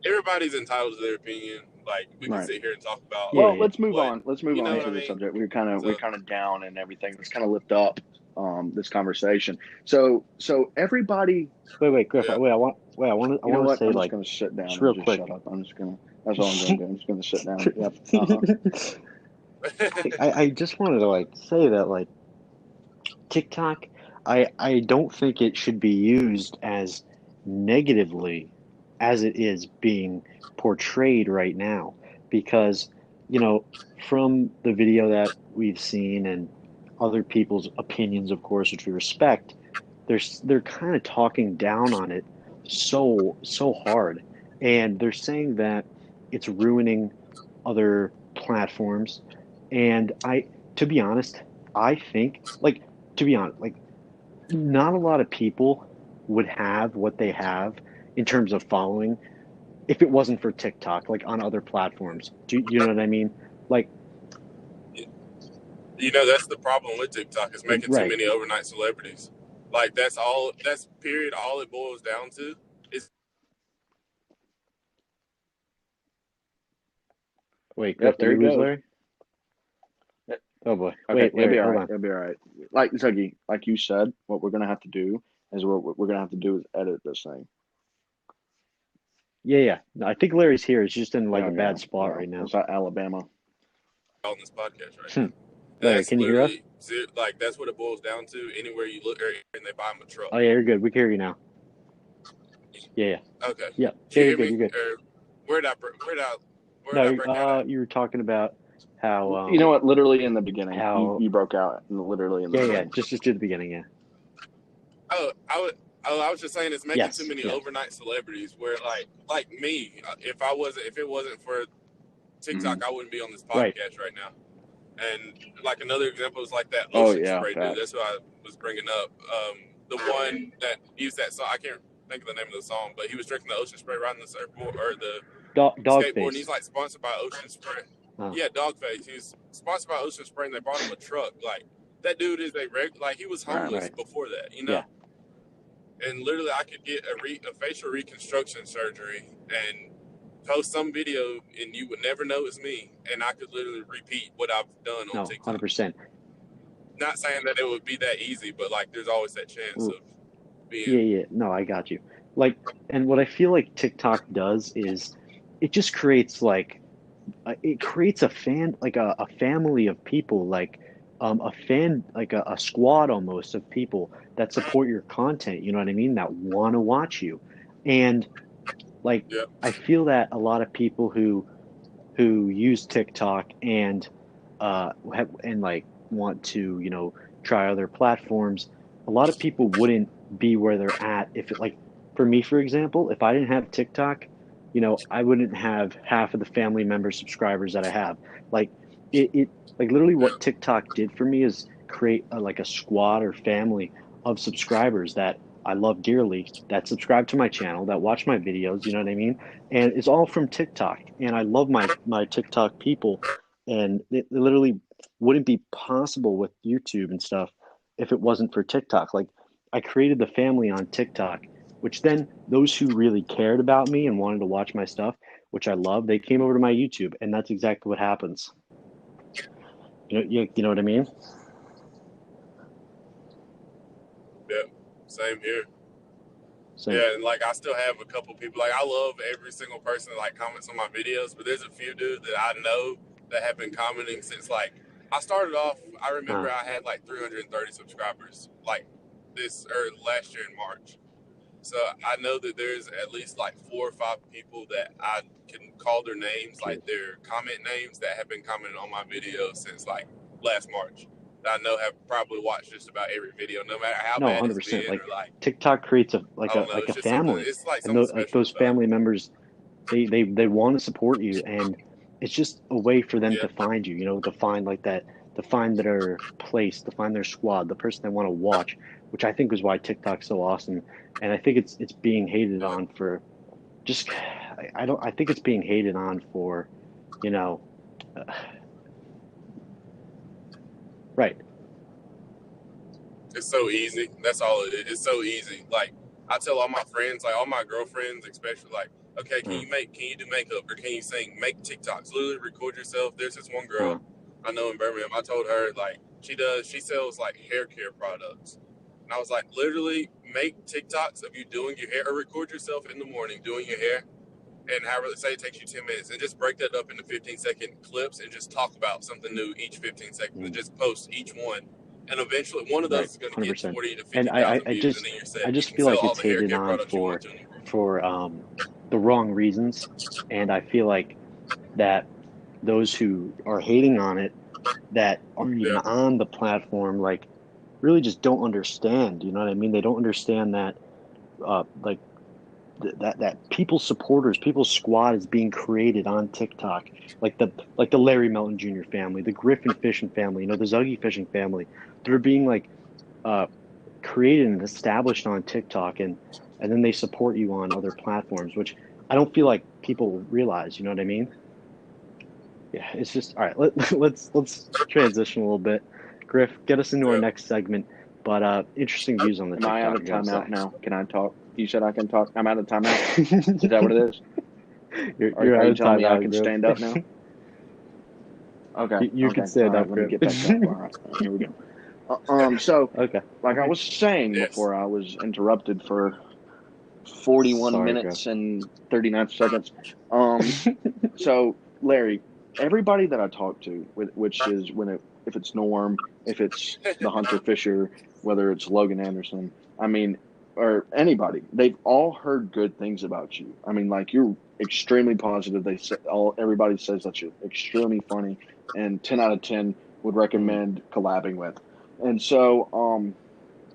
everybody's entitled to their opinion. Like we can Right. sit here and talk about Yeah, Well, like yeah. let's move what on. Let's move you on know Yeah. what to I the mean. subject. We're So kind of down and everything. Let's kind of lift up this conversation. So everybody, Wait, Griff. yeah, I want you know to what? say, I'm just like, going to sit down just and real just shut quick. up. That's all I'm going to do. I'm just going to sit down. Yep. Uh-huh. I just wanted to like say that like TikTok, I don't think it should be used as negatively as it is being portrayed right now, because from the video that we've seen and other people's opinions, of course, which we respect, they're kind of talking down on it so hard, and they're saying that it's ruining other platforms. And to be honest, I think, like, to be honest, like, not a lot of people would have what they have in terms of following if it wasn't for TikTok, like on other platforms. Do you know what I mean? Like, that's the problem with TikTok, is making too right. many overnight celebrities. Like that's all. That's period. All it boils down to is Wait, Yep. Griff, did There we he lose goes. Larry? Oh boy. Okay. Wait, He'll Larry, be all hold right. on. He'll be all right. Like Zuggy, like you said, what we're going to have to do is what we're going to have to do is edit this thing. Yeah, yeah. No, I think Larry's here. He's just in like Yeah. a Yeah. bad spot Yeah. right now. It's at Alabama. on this podcast right Hmm. now. And Larry, that's can you hear us? literally like that's what it boils down to. Anywhere you look, and they buy them a truck. Oh yeah, you're good. We can hear you now. Yeah, yeah. Okay, Yeah. do Yeah, you you're hear good. me? You're good. Or where did I No, break out at? you were talking about how You know what? Literally in the beginning, how you broke out. Literally in the yeah, yeah. beginning. Just do the beginning, yeah. Oh, I was just saying it's making too Yes, many yes. overnight celebrities. Where like me, if it wasn't for Mm-hmm. TikTok, I wouldn't be on this Right. podcast right now. And like another example is like that Oh ocean yeah, spray dude. facts. That's what I was bringing up. The one that used that song. I can't think of the name of the song, but he was drinking the ocean spray riding the surfboard or the Dog skateboard, and face. he's like sponsored by Ocean Spray. Oh. Yeah, Dogface. He's sponsored by Ocean Spray, and they brought him a truck. Like that dude is like he was Right. homeless Right. before that, Yeah. And literally, I could get a facial reconstruction surgery and post some video, and you would never know it's me, and I could literally repeat what I've done on No, TikTok. 100%. Not saying that it would be that easy, but like there's always that chance of Yeah, being. yeah. No, I got you. Like, and what I feel like TikTok does is it just creates like it creates a fan, like a family of people, like a fan, like a squad almost of people that support your content, you know what I mean, that want to watch you. And like Yeah, I feel that a lot of people who use TikTok and and like want to, try other platforms, a lot of people wouldn't be where they're at if it, like, for me, for example, if I didn't have TikTok, I wouldn't have half of the family member subscribers that I have. Like it like literally yeah, what TikTok did for me is create like a squad or family of subscribers that I love dearly, that subscribe to my channel, that watch my videos, you know what I mean? And it's all from TikTok. And I love my TikTok people. And it literally wouldn't be possible with YouTube and stuff if it wasn't for TikTok. Like I created the family on TikTok, which then those who really cared about me and wanted to watch my stuff, which I love, they came over to my YouTube, and that's exactly what happens. You know what I mean? yeah. Same here. Same. Yeah, and like I still have a couple people. Like I love every single person that like comments on my videos, but there's a few dudes that I know that have been commenting since like I started off. I remember I had like 330 subscribers like this or last year in March. So I know that there's at least like 4 or 5 people that I can call their names, Cheers. like their comment names, that have been commenting on my videos since like last March. That I know have probably watched just about every video, no matter how No, bad it's 100%. been, Like or like TikTok creates a I don't know. like a It's just something. family, It's like and something like special those about it. family members, they want to support you, and it's just a way for them Yeah. to find you, to find like that, to find their place, to find their squad, the person they want to watch, which I think is why TikTok's so awesome. And I think it's being hated Yeah. on for just I don't I think it's being hated on for, you know, right. It's so easy. That's all it is. It's so easy. Like I tell all my friends, like all my girlfriends, especially, like, okay, can Uh, you do makeup or can you sing? Make TikToks. Literally record yourself. There's this one uh, girl I know in Birmingham. I told her like she sells like hair care products. And I was like, literally make TikToks of you doing your hair or record yourself in the morning doing your hair. And however, let's say it takes you 10 minutes and just break that up into 15-second clips and just talk about something new each 15 seconds and mm, just post each one. And eventually one of those right, is going to get 100%. 40 to And I, 50,000 I views. And just then you're I set. You just can feel sell like all it's the hair hated care on products you want to in your room. for the wrong reasons, and I feel like that those who are hating on it that aren't even Yeah. on the platform, like, really just don't understand. You know what I mean? They don't understand that like that people's supporters, people's squad is being created on TikTok, like the Larry Melton Jr. family, the Griffinfishin family, the Zuggy Fishing family. They're being like uh, created and established on TikTok, and then they support you on other platforms, which I don't feel like people realize. You know what I mean? Yeah, it's just all right. Let's transition a little bit. Griff, get us into our Yeah. next segment. But interesting views on the Am I out TikTok, of I gotta say. timeout now? Can I talk? You said I can talk. I'm out of timeout. Is that what it is? You're Are out you of telling time me I out, can Griff. stand up now? Okay. You Okay. can All stand right. up, Let me Griff. get back up. All right. Here we go. So, Okay. like I was saying Yes. before, I was interrupted for 41 Sorry, Griff. minutes and 39 seconds. So Larry, everybody that I talk to, which is if it's Norm, if it's the Hunter Fisher, whether it's Logan Anderson, I mean, or anybody, they've all heard good things about you. I mean, like you're extremely positive. Everybody says that you're extremely funny, and 10 out of 10 would recommend collabing with. And so,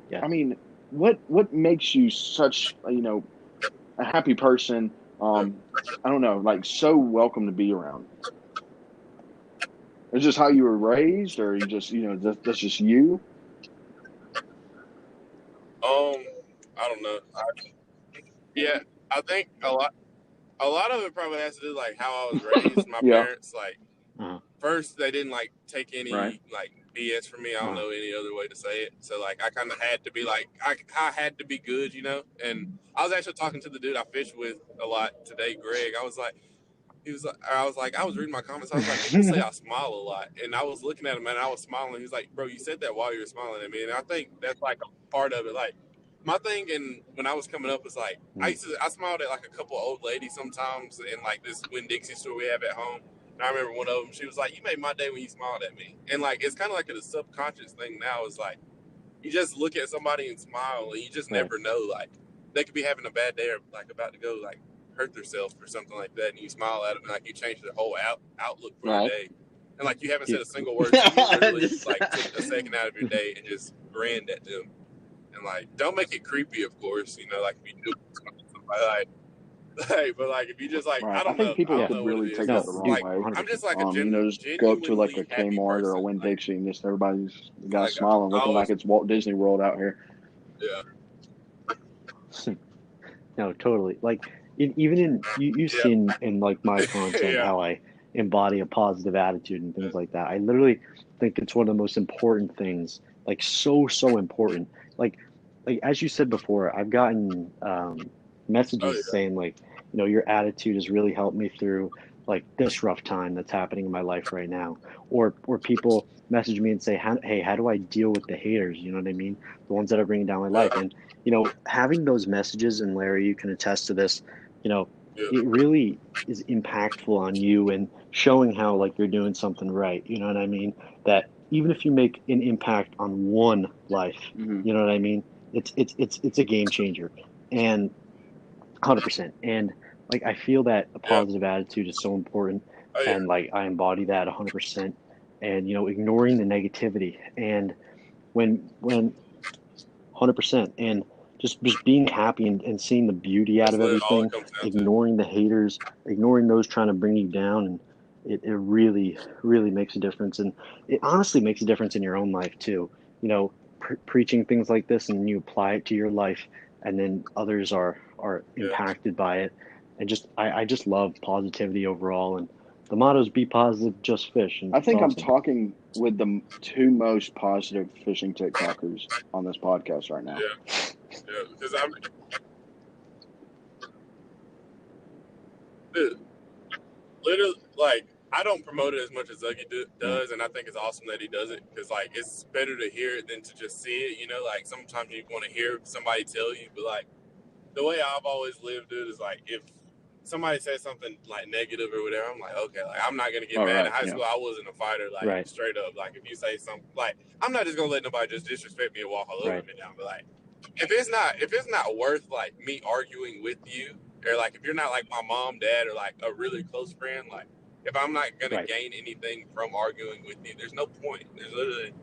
Yeah. I mean, what makes you such a happy person? I don't know, like so welcome to be around. Is this how you were raised, or you just that's just you? I don't know. Yeah, I think a lot of it probably has to do like how I was raised. My Yeah, parents, like, Uh, first they didn't like take right. any like BS from me. I don't uh, know any other way to say it. So like I kind of had to be like I had to be good, And I was actually talking to the dude I fish with a lot today, Greg. I was reading my comments. I was like, people say I smile a lot, and I was looking at him and I was smiling. He was like, bro, you said that while you were smiling at me, and I think that's like a part of it. Like my thing, and when I was coming up, was like I smiled at like a couple of old ladies sometimes in like this Winn Dixie store we have at home. And I remember one of them. She was like, "You made my day when you smiled at me," and like it's kind of like a subconscious thing now. Is like you just look at somebody and smile, and you just right. never know. Like they could be having a bad day or like about to go like hurt themselves or something like that, and you smile at them, and like you change their whole outlook for the Right. day. And like you haven't said You, a single word, so you literally Just- like took a second out of your day and just grinned at them. And like, don't make it creepy, of course. Like if you do something but like if you just like, right. I I don't think know, people yeah. could what it really is, take that because the No, wrong dude, like way. 100%. I'm just like a Just go to like genuinely a happy Kmart or a person. Winn Like Dixie, and just everybody's got like smiling, I looking like always it's Walt Disney World out here. yeah No, totally. Like even in you've yeah seen in like my content yeah how I embody a positive attitude and things like that. I literally think it's one of the most important things, like so important. Like as you said before, I've gotten oh messages yeah saying like, your attitude has really helped me through like this rough time that's happening in my life right now. Or people message me and say, "Hey, how do I deal with the haters?" You know what I mean? The ones that are bringing down my life. yeah And having those messages, and Larry, you can attest to this, you know, yeah it really is impactful on you and showing how like you're doing something right. You know what I mean? That even if you make an impact on one life, Hmm. you know what I mean? It's a game changer, and 100%. And like I feel that a yeah positive attitude is so important, oh yeah and like I embody that 100%. And ignoring the negativity, and when 100%. And just being happy and seeing the beauty out That's of literally all it everything, comes down to. ignoring the haters, ignoring those trying to bring you down, and it really really makes a difference, and it honestly makes a difference in your own life too. Preaching things like this and you apply it to your life, and then others are Yeah. impacted by it, and I just love positivity overall, and the motto is be positive, just fish, and I it's think I'm awesome. talking with the two most positive fishing TikTokers on this podcast right now. Yeah, because I'm, dude, literally, like, I don't promote it as much as Zuggy does, and I think it's awesome that he does it, because, like, it's better to hear it than to just see it, like, sometimes you want to hear somebody tell you, but, like, the way I've always lived it is, like, if somebody says something, like, negative or whatever, I'm like, okay, like, I'm not going to get mad. In high school, I wasn't a fighter, like, Right. straight up. Like, if you say something, like, I'm not just going to let nobody just disrespect me and walk all over Right. me now, but, like, if it's not worth, like, me arguing with you, or, like, if you're not, like, my mom, dad, or, like, a really close friend, like, if I'm not going to gain anything from arguing with you, there's no point. There's literally,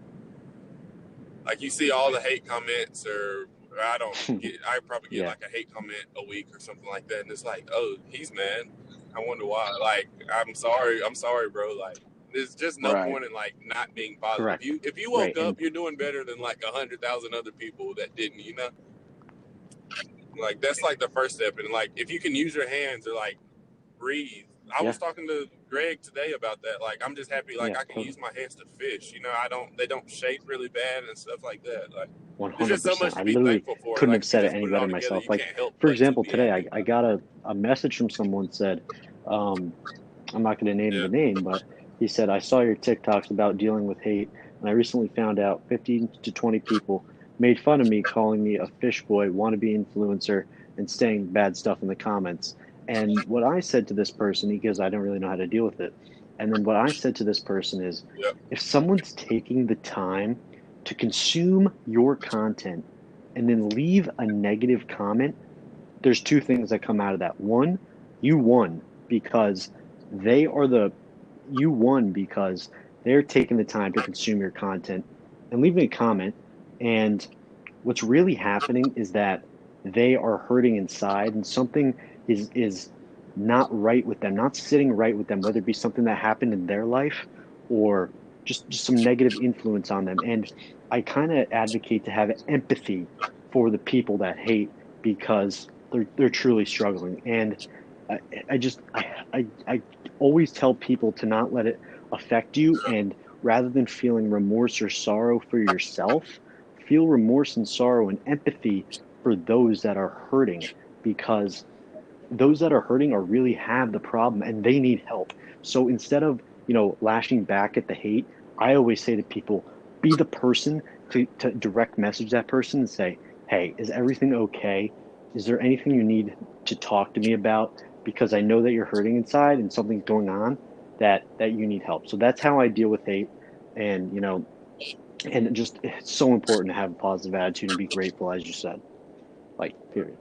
like, you see all the hate comments, or I probably get like a hate comment a week or something like that, and it's like, oh, he's mad. I wonder why. Like, I'm sorry, bro. Like, there's just no point in, like, not being positive. Correct. If you woke Right. up, you're doing better than like 100,000 other people that didn't. Like, that's like the first step. And, like, if you can use your hands or, like, breathe. I was talking to Greg today about that. Like, I'm just happy, like, I can use my hands to fish. They don't shake really bad and stuff like that. Like, there's just so much 100%. to I be literally thankful for. couldn't Like, have if you said it just any put it all better together, myself. you Like, can't help for but to example, be today happy. I got a message from someone said, I'm not going to name the name, but he said, I saw your TikToks about dealing with hate, and I recently found out 15 to 20 people made fun of me, calling me a fish boy, wannabe influencer, and saying bad stuff in the comments. And what I said to this person, because I don't really know how to deal with it, and then what I said to this person is, if someone's taking the time to consume your content and then leave a negative comment, there's two things that come out of that. One, you won because they are you won because they're taking the time to consume your content and leaving a comment. And what's really happening is that they are hurting inside, and something is not right with them, not sitting right with them, whether it be something that happened in their life or just some negative influence on them. And I kind of advocate to have empathy for the people that hate, because they're truly struggling. And I, I always tell people to not let it affect you, and rather than feeling remorse or sorrow for yourself, feel remorse and sorrow and empathy for those that are hurting, because those that are hurting are really have the problem and they need help. So instead of, lashing back at the hate, I always say to people, be the person to direct message that person and say, hey, is everything okay? Is there anything you need to talk to me about? Because I know that you're hurting inside and something's going on that you need help. So that's how I deal with hate. And, and just, it's so important to have a positive attitude and be grateful, as you said. Like, period.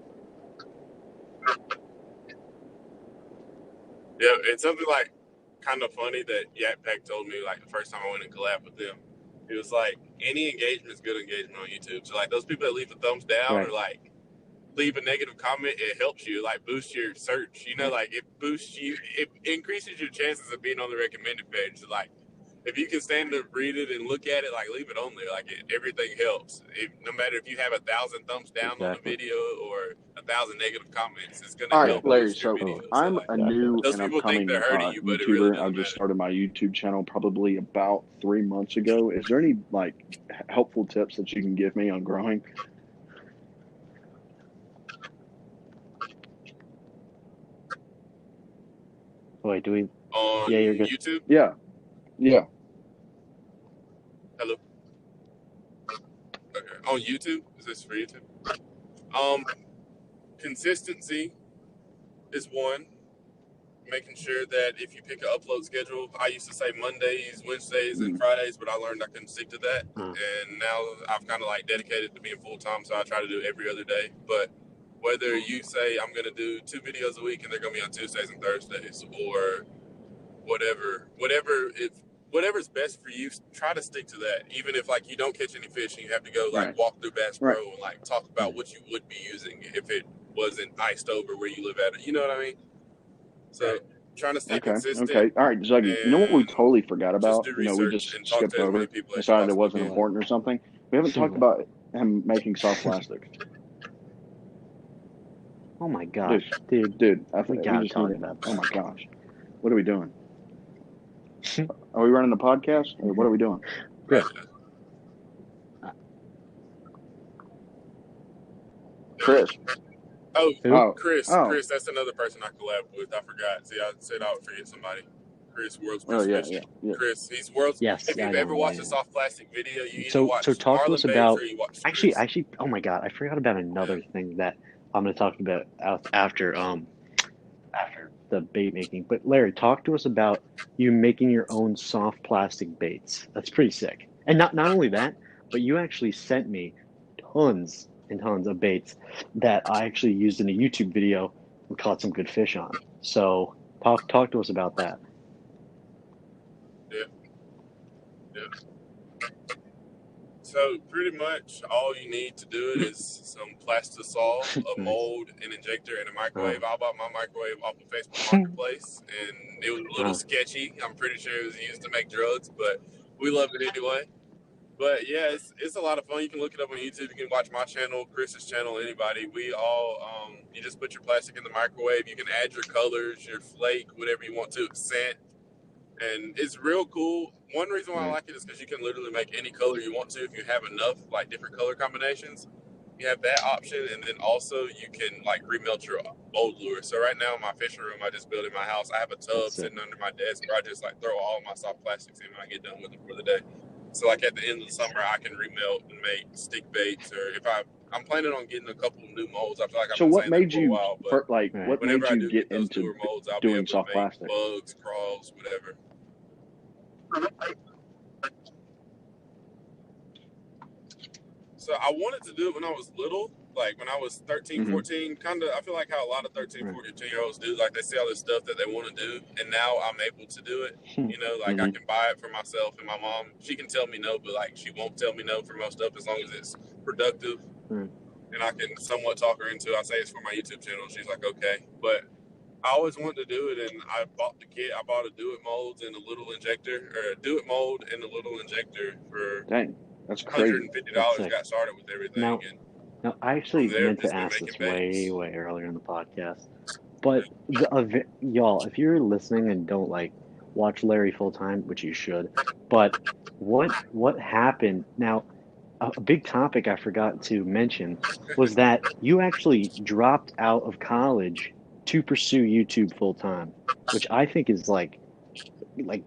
Yeah, it's something, like, kind of funny that Yak Pack told me, like, the first time I went and collab with them. He was like, any engagement is good engagement on YouTube. So, like, those people that leave a thumbs down or, like, leave a negative comment, it helps you, like, boost your search. Like, it boosts you, it increases your chances of being on the recommended page. So, like, if you can stand to read it and look at it, like, leave it on there. Like, everything helps. No matter if you have 1,000 thumbs down on a video or 1,000 negative comments, it's going to All right, help Larry. boost your So video. So, I'm like, a new those and people think upcoming they're hurting you, but it really YouTuber. I doesn't just matter. started my YouTube channel probably about 3 months ago. Is there any like helpful tips that you can give me on growing? Wait, do we? On Yeah, you're good. YouTube? Yeah. Hello? Okay. On YouTube? Is this for YouTube? Consistency is one. Making sure that if you pick an upload schedule, I used to say Mondays, Wednesdays, and Fridays, but I learned I couldn't stick to that. And now I've kind of like dedicated to being full time, so I try to do every other day. But whether you say I'm going to do 2 videos a week and they're going to be on Tuesdays and Thursdays, or whatever whatever's best for you, try to stick to that. Even if like you don't catch any fish and you have to go like Right. walk through Bass Pro Right. and like talk about what you would be using if it wasn't iced over where you live at it. You know what I mean? So trying to stay consistent. Okay. All right, Zuggy. You know what we totally forgot Just about? do You know, we research just and talk skipped to as many over, people as you decided it possibly wasn't can. important or something. We haven't talked about him making soft plastics. Oh my gosh, dude. We gotta just talk need it. about Oh my gosh. What are we doing? Are we running a podcast? Or what are we doing? Chris. Chris. Chris, Oh. Chris, that's another person I collab with. I forgot. See, I said I would forget somebody. Chris, World's Oh, Griffinfishin. yeah. Chris, he's World's. Yes, If you've ever watched a soft plastic video, you either watch so talk to Marlon us Bates about. or you watch Chris. Actually, oh my God, I forgot about another thing that I'm going to talk about after the bait making. But Larry, talk to us about you making your own soft plastic baits. That's pretty sick. And not only that, but you actually sent me tons and tons of baits that I actually used in a YouTube video and caught some good fish on. So talk to us about that. Yeah. So pretty much all you need to do it is some plastisol, a mold, an injector, and a microwave. I bought my microwave off of Facebook Marketplace, and it was a little sketchy. I'm pretty sure it was used to make drugs, but we love it anyway. But yeah, it's a lot of fun. You can look it up on YouTube. You can watch my channel, Chris's channel, anybody. We all, you just put your plastic in the microwave. You can add your colors, your flake, whatever you want to, scent. And it's real cool. One reason why I like it is because you can literally make any color you want to if you have enough like different color combinations. You have that option, and then also you can like remelt your old lure. So right now in my fishing room I just built in my house, I have a tub sitting under my desk where I just like throw all my soft plastics in when I get done with them for the day. So like at the end of the summer I can remelt and make stick baits, or if I'm planning on getting a couple of new molds. I feel like I've been saying that for a while, but what made whenever I you do get those into newer molds, I'll be doing able to soft make plastic? bugs, crawls, whatever. So I wanted to do it when I was little, like when I was 13, 14, kind of, I feel like how a lot of 13, 14-year-olds do, like they see all this stuff that they want to do, and now I'm able to do it, you know, like I can buy it for myself, and my mom, she can tell me no, but like she won't tell me no for most stuff as long as it's productive, and I can somewhat talk her into it. I say it's for my YouTube channel, she's like, okay, but I always wanted to do it, and I bought the kit. I bought a do-it molds and a little injector, or a do-it mold and a little injector for Dang, that's crazy. $150. Got started with everything. Now, I actually meant to ask this way earlier in the podcast, but y'all, if you're listening and don't like watch Larry full time, which you should, but what happened? Now, a big topic I forgot to mention was that you actually dropped out of college to pursue YouTube full time, which I think is like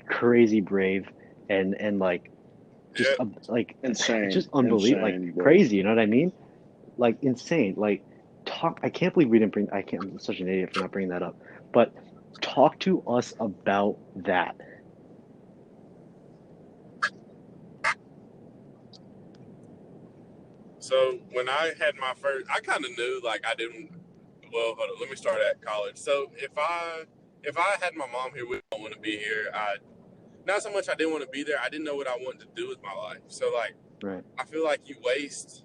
crazy brave and like just like insane. It's just unbelievable, like crazy. You know what I mean? Like insane. Like talk. I can't believe we didn't bring. I can't. I'm such an idiot for not bringing that up. But talk to us about that. So when I had my first, I kind of knew like I didn't. Well, hold on, let me start at college. So if I had my mom here, we don't want to be here. Not so much I didn't want to be there. I didn't know what I wanted to do with my life. So like, I feel like you waste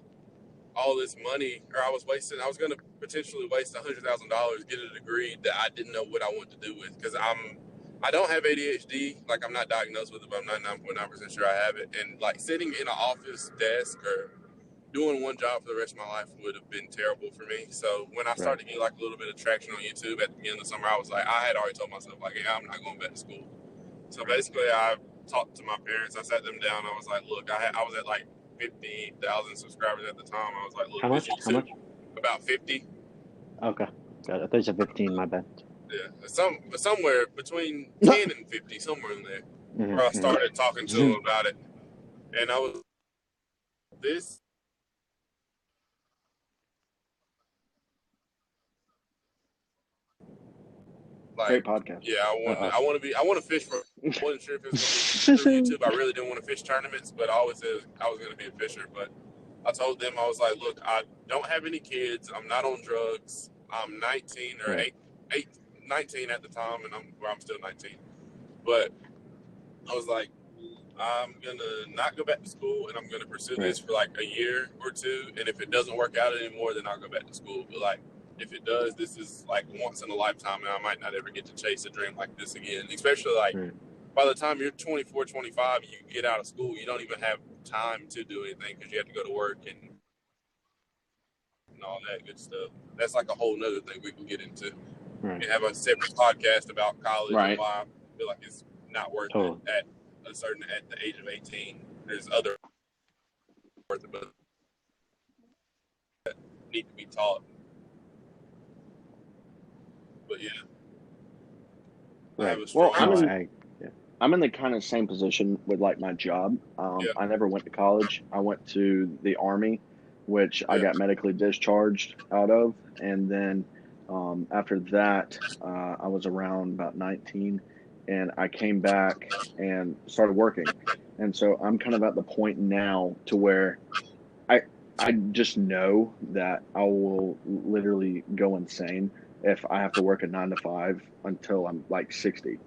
all this money, or I was going to potentially waste $100,000, get a degree that I didn't know what I wanted to do with, because I don't have ADHD. Like, I'm not diagnosed with it, but I'm 99.9% sure I have it. And like sitting in an office desk or doing one job for the rest of my life would have been terrible for me. So when I started to get like a little bit of traction on YouTube at the beginning of the summer, I was like, I had already told myself like, yeah, I'm not going back to school. So basically I talked to my parents. I sat them down. I was like, look, I was at like 50,000 subscribers at the time. I was like, look, how much? About 50. Okay. Got it. There's a 15, my bad. Yeah. Somewhere between 10 and 50, somewhere in there. Where I started talking to them about it. And I was this. Great podcast. Yeah, I want to fish for. I wasn't sure if it was going to be through YouTube. I really didn't want to fish tournaments, but I always said I was going to be a fisher. But I told them, I was like, look, I don't have any kids. I'm not on drugs. I'm 19 or 19 at the time, and I'm still 19. But I was like, I'm gonna not go back to school, and I'm gonna pursue Right. this for like a year or two. And if it doesn't work out anymore, then I'll go back to school. But like, if it does, this is like once in a lifetime, and I might not ever get to chase a dream like this again. Especially like Right. by the time you're 24, 25, you get out of school, you don't even have time to do anything because you have to go to work and all that good stuff. That's like a whole nother thing we can get into. Right. We have a separate podcast about college Right. and why I feel like it's not worth Totally. it at the age of 18. There's other worth it, but that need to be taught. But yeah, I have Right. a strong. Well, No, I'm in the kind of same position with like my job. Yeah. I never went to college. I went to the Army, which I got medically discharged out of, and then after that, I was around about 19, and I came back and started working. And so I'm kind of at the point now to where I just know that I will literally go insane if I have to work a 9 to 5 until I'm like 60.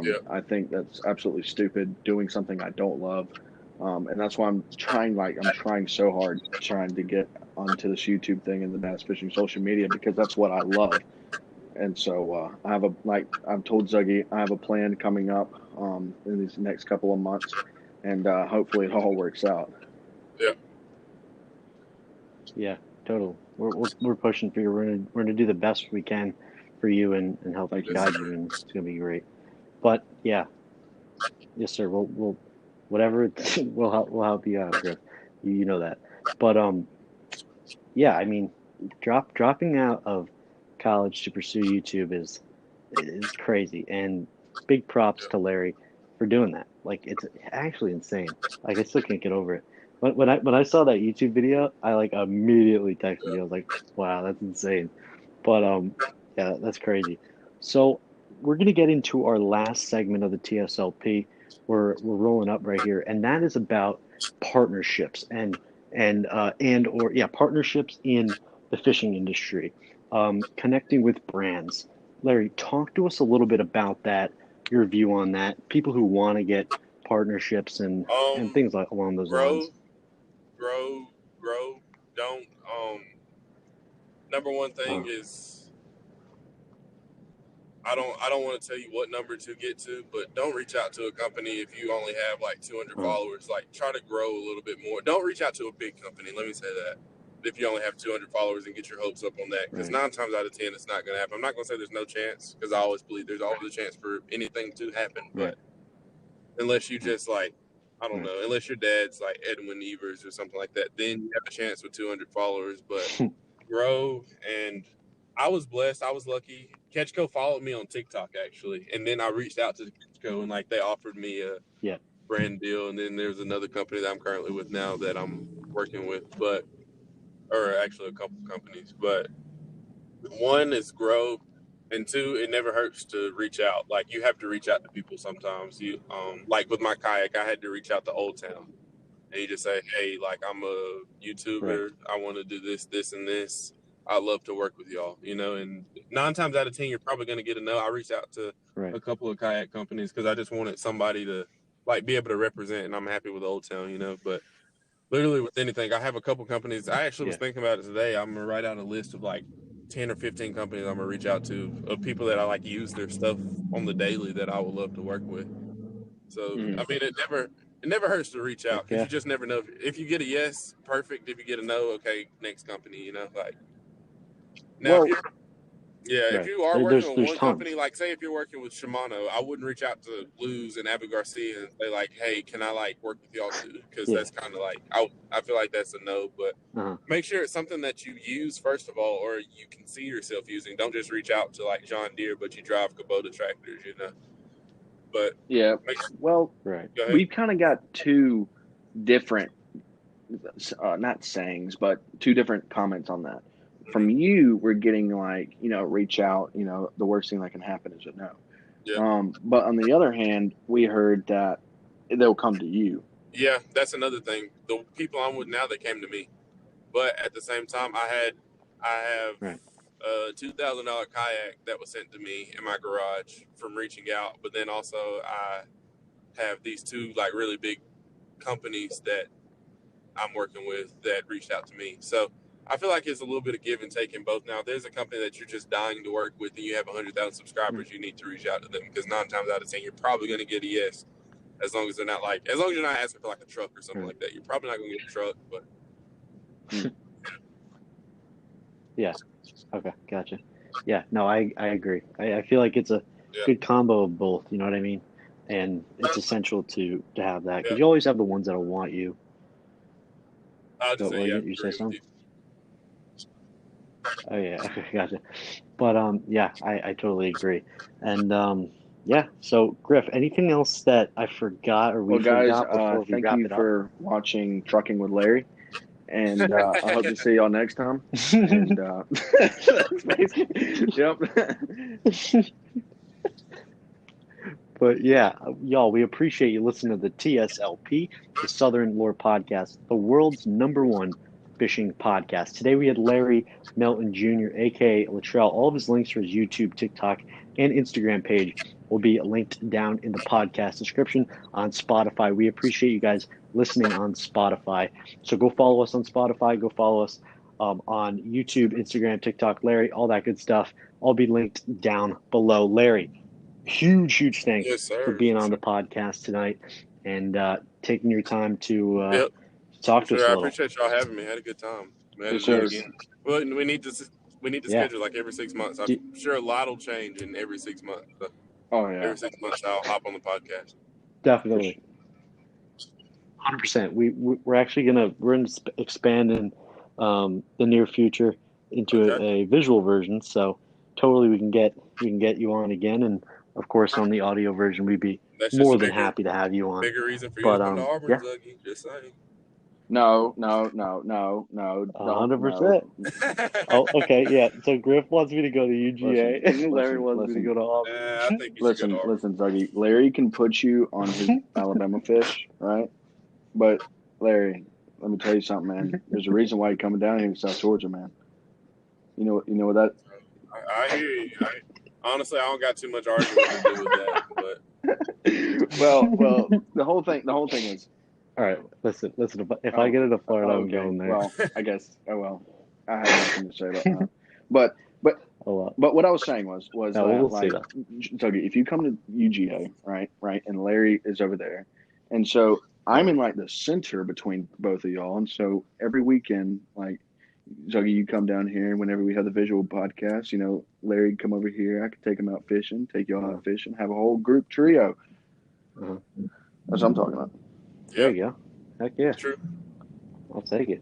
Yeah. I think that's absolutely stupid, doing something I don't love. And that's why I'm trying so hard trying to get onto this YouTube thing and the bass fishing social media because that's what I love. And so I have I've told Zuggy, I have a plan coming up in these next couple of months, and hopefully it all works out. Yeah. Yeah, totally. We're pushing for you. We're gonna do the best we can for you and help Thank you. guide you, and it's gonna be great. But yeah, yes, sir. We'll whatever we'll help you out, Griff. You know that. But yeah. I mean, dropping out of college to pursue YouTube is crazy, and big props to Larry for doing that. Like it's actually insane. Like I still can't get over it. When I saw that YouTube video, I like immediately texted you. I was like, "Wow, that's insane." But yeah, that's crazy. So we're gonna get into our last segment of the TSLP. We're rolling up right here, and that is about partnerships and or yeah, partnerships in the fishing industry, connecting with brands. Larry, talk to us a little bit about that, your view on that, people who want to get partnerships and things like along those lines. Grow, grow. Don't. Number one thing Uh, is I don't want to tell you what number to get to, but don't reach out to a company if you only have like 200 uh, followers. Like try to grow a little bit more. Don't reach out to a big company. Let me say that. If you only have 200 followers and get your hopes up on that, because right. 9 times out of 10 it's not going to happen. I'm not going to say there's no chance because I always believe there's always a chance for anything to happen, Right. but unless you just like I don't Right. know, unless your dad's like Edwin Evers or something like that, then you have a chance with 200 followers. But grow, and I was blessed. I was lucky. Catchco followed me on TikTok actually, and then I reached out to Catchco and like they offered me a Yeah. brand deal. And then there's another company that I'm currently with now that I'm working with, but or actually a couple companies. But one is grow, and two, it never hurts to reach out. Like you have to reach out to people sometimes. You like with my kayak, I had to reach out to Old Town, and you just say, hey, like I'm a Right. YouTuber, I want to do this, this, and this. I'd love to work with y'all, you know. And 9 times out of 10, you're probably going to get a no. I reached out to Right. a couple of kayak companies because I just wanted somebody to like be able to represent, and I'm happy with Old Town, you know. But literally with anything, I have a couple companies. I actually was Yeah. thinking about it today. I'm gonna write out a list of like 10 or 15 companies I'm gonna reach out to of people that I like use their stuff on the daily that I would love to work with. So I mean, it never hurts to reach Heck out because yeah. you just never know. If you get a yes, perfect. If you get a no, okay, next company. You know, like now if Well, you if Right. you are working with There's one company, tons. like say if you're working with Shimano, I wouldn't reach out to Luz and Abu Garcia and say like, hey, can I like work with y'all too? Because Yeah. that's kind of like I feel like that's a no. But Uh-huh. make sure it's something that you use first of all, or you can see yourself using. Don't just reach out to like John Deere, but you drive Kubota tractors, you know. But yeah. make, Well, Right. go ahead. we've kind of got two different, not sayings, but two different comments on that. From you, we're getting like, reach out, the worst thing that can happen is a no. Yeah. But on the other hand, we heard that they'll come to you. Yeah, that's another thing. The people I'm with now, they came to me, but at the same time, I have Right. a $2,000 kayak that was sent to me in my garage from reaching out. But then also, I have these two like really big companies that I'm working with that reached out to me. So I feel like it's a little bit of give and take in both. Now, if there's a company that you're just dying to work with and you have 100,000 subscribers, you need to reach out to them because 9 times out of 10, you're probably going to get a yes. As long as you're not asking for like a truck or something like that, you're probably not going to get a truck. But Yeah. Okay. Gotcha. Yeah. No, I agree. I feel like it's a good combo of both. You know what I mean? And it's essential to have that because you always have the ones that'll want you. I'll just say, you say something? Oh yeah. Okay. Gotcha. But yeah, I totally agree. And yeah. So Griff, anything else that I forgot or we forgot before we thank wrap you it up? for watching Trucking with Larry. And I hope to see y'all next time. And yep. But yeah, y'all, we appreciate you listening to the TSLP, the Southern Lore Podcast, the world's #1 fishing podcast. Today we had Larry Melton Jr., aka Latrell. All of his links for his YouTube, TikTok, and Instagram page will be linked down in the podcast description on Spotify. We appreciate you guys listening on Spotify. So go follow us on Spotify. Go follow us on YouTube, Instagram, TikTok, Larry, all that good stuff. All be linked down below. Larry, huge thanks for being on the podcast tonight and taking your time to talk to us a I little. appreciate y'all having me. I had a good time. Again. Well, we need to schedule like every 6 months. I'm sure a lot will change in every 6 months. So every 6 months I'll hop on the podcast. Definitely. 100%. We're actually we're going to expand in the near future into a visual version. So totally we can get you on again, and of course on the audio version we'd be more than happy to have you on. Bigger reason for you to come to Auburn, Zuggy. Just saying. No. 100%. Oh, okay, yeah. So Griff wants me to go to UGA, and Larry wants me to go to Auburn. I think you should go to Auburn. Listen, Zuggy. Larry can put you on his Alabama fish, right? But Larry, let me tell you something, man. There's a reason why you're coming down here to South Georgia, man. You know what that? I hear you. Honestly, I don't got too much argument to do with that. But well, the whole thing is. All right, listen. If I get into Florida, I'm going there. Well, I guess. I have nothing to say about that. But what I was saying was we'll that. So if you come to UGA, right, and Larry is over there, and so I'm in like the center between both of y'all, and so every weekend, like Zuggy, you come down here, and whenever we have the visual podcast, Larry come over here. I could take him out fishing, take y'all out fishing, have a whole group trio. That's what I'm talking about. There you go. Heck yeah. True. I'll take it.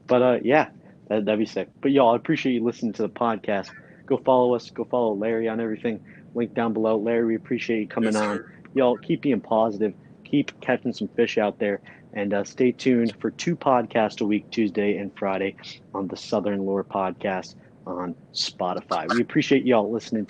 But yeah, that'd be sick. But y'all, I appreciate you listening to the podcast. Go follow us. Go follow Larry on everything. Link down below. Larry, we appreciate you coming on. Y'all, keep being positive. Keep catching some fish out there. And stay tuned for 2 podcasts a week, Tuesday and Friday, on the Southern Lore Podcast on Spotify. We appreciate y'all listening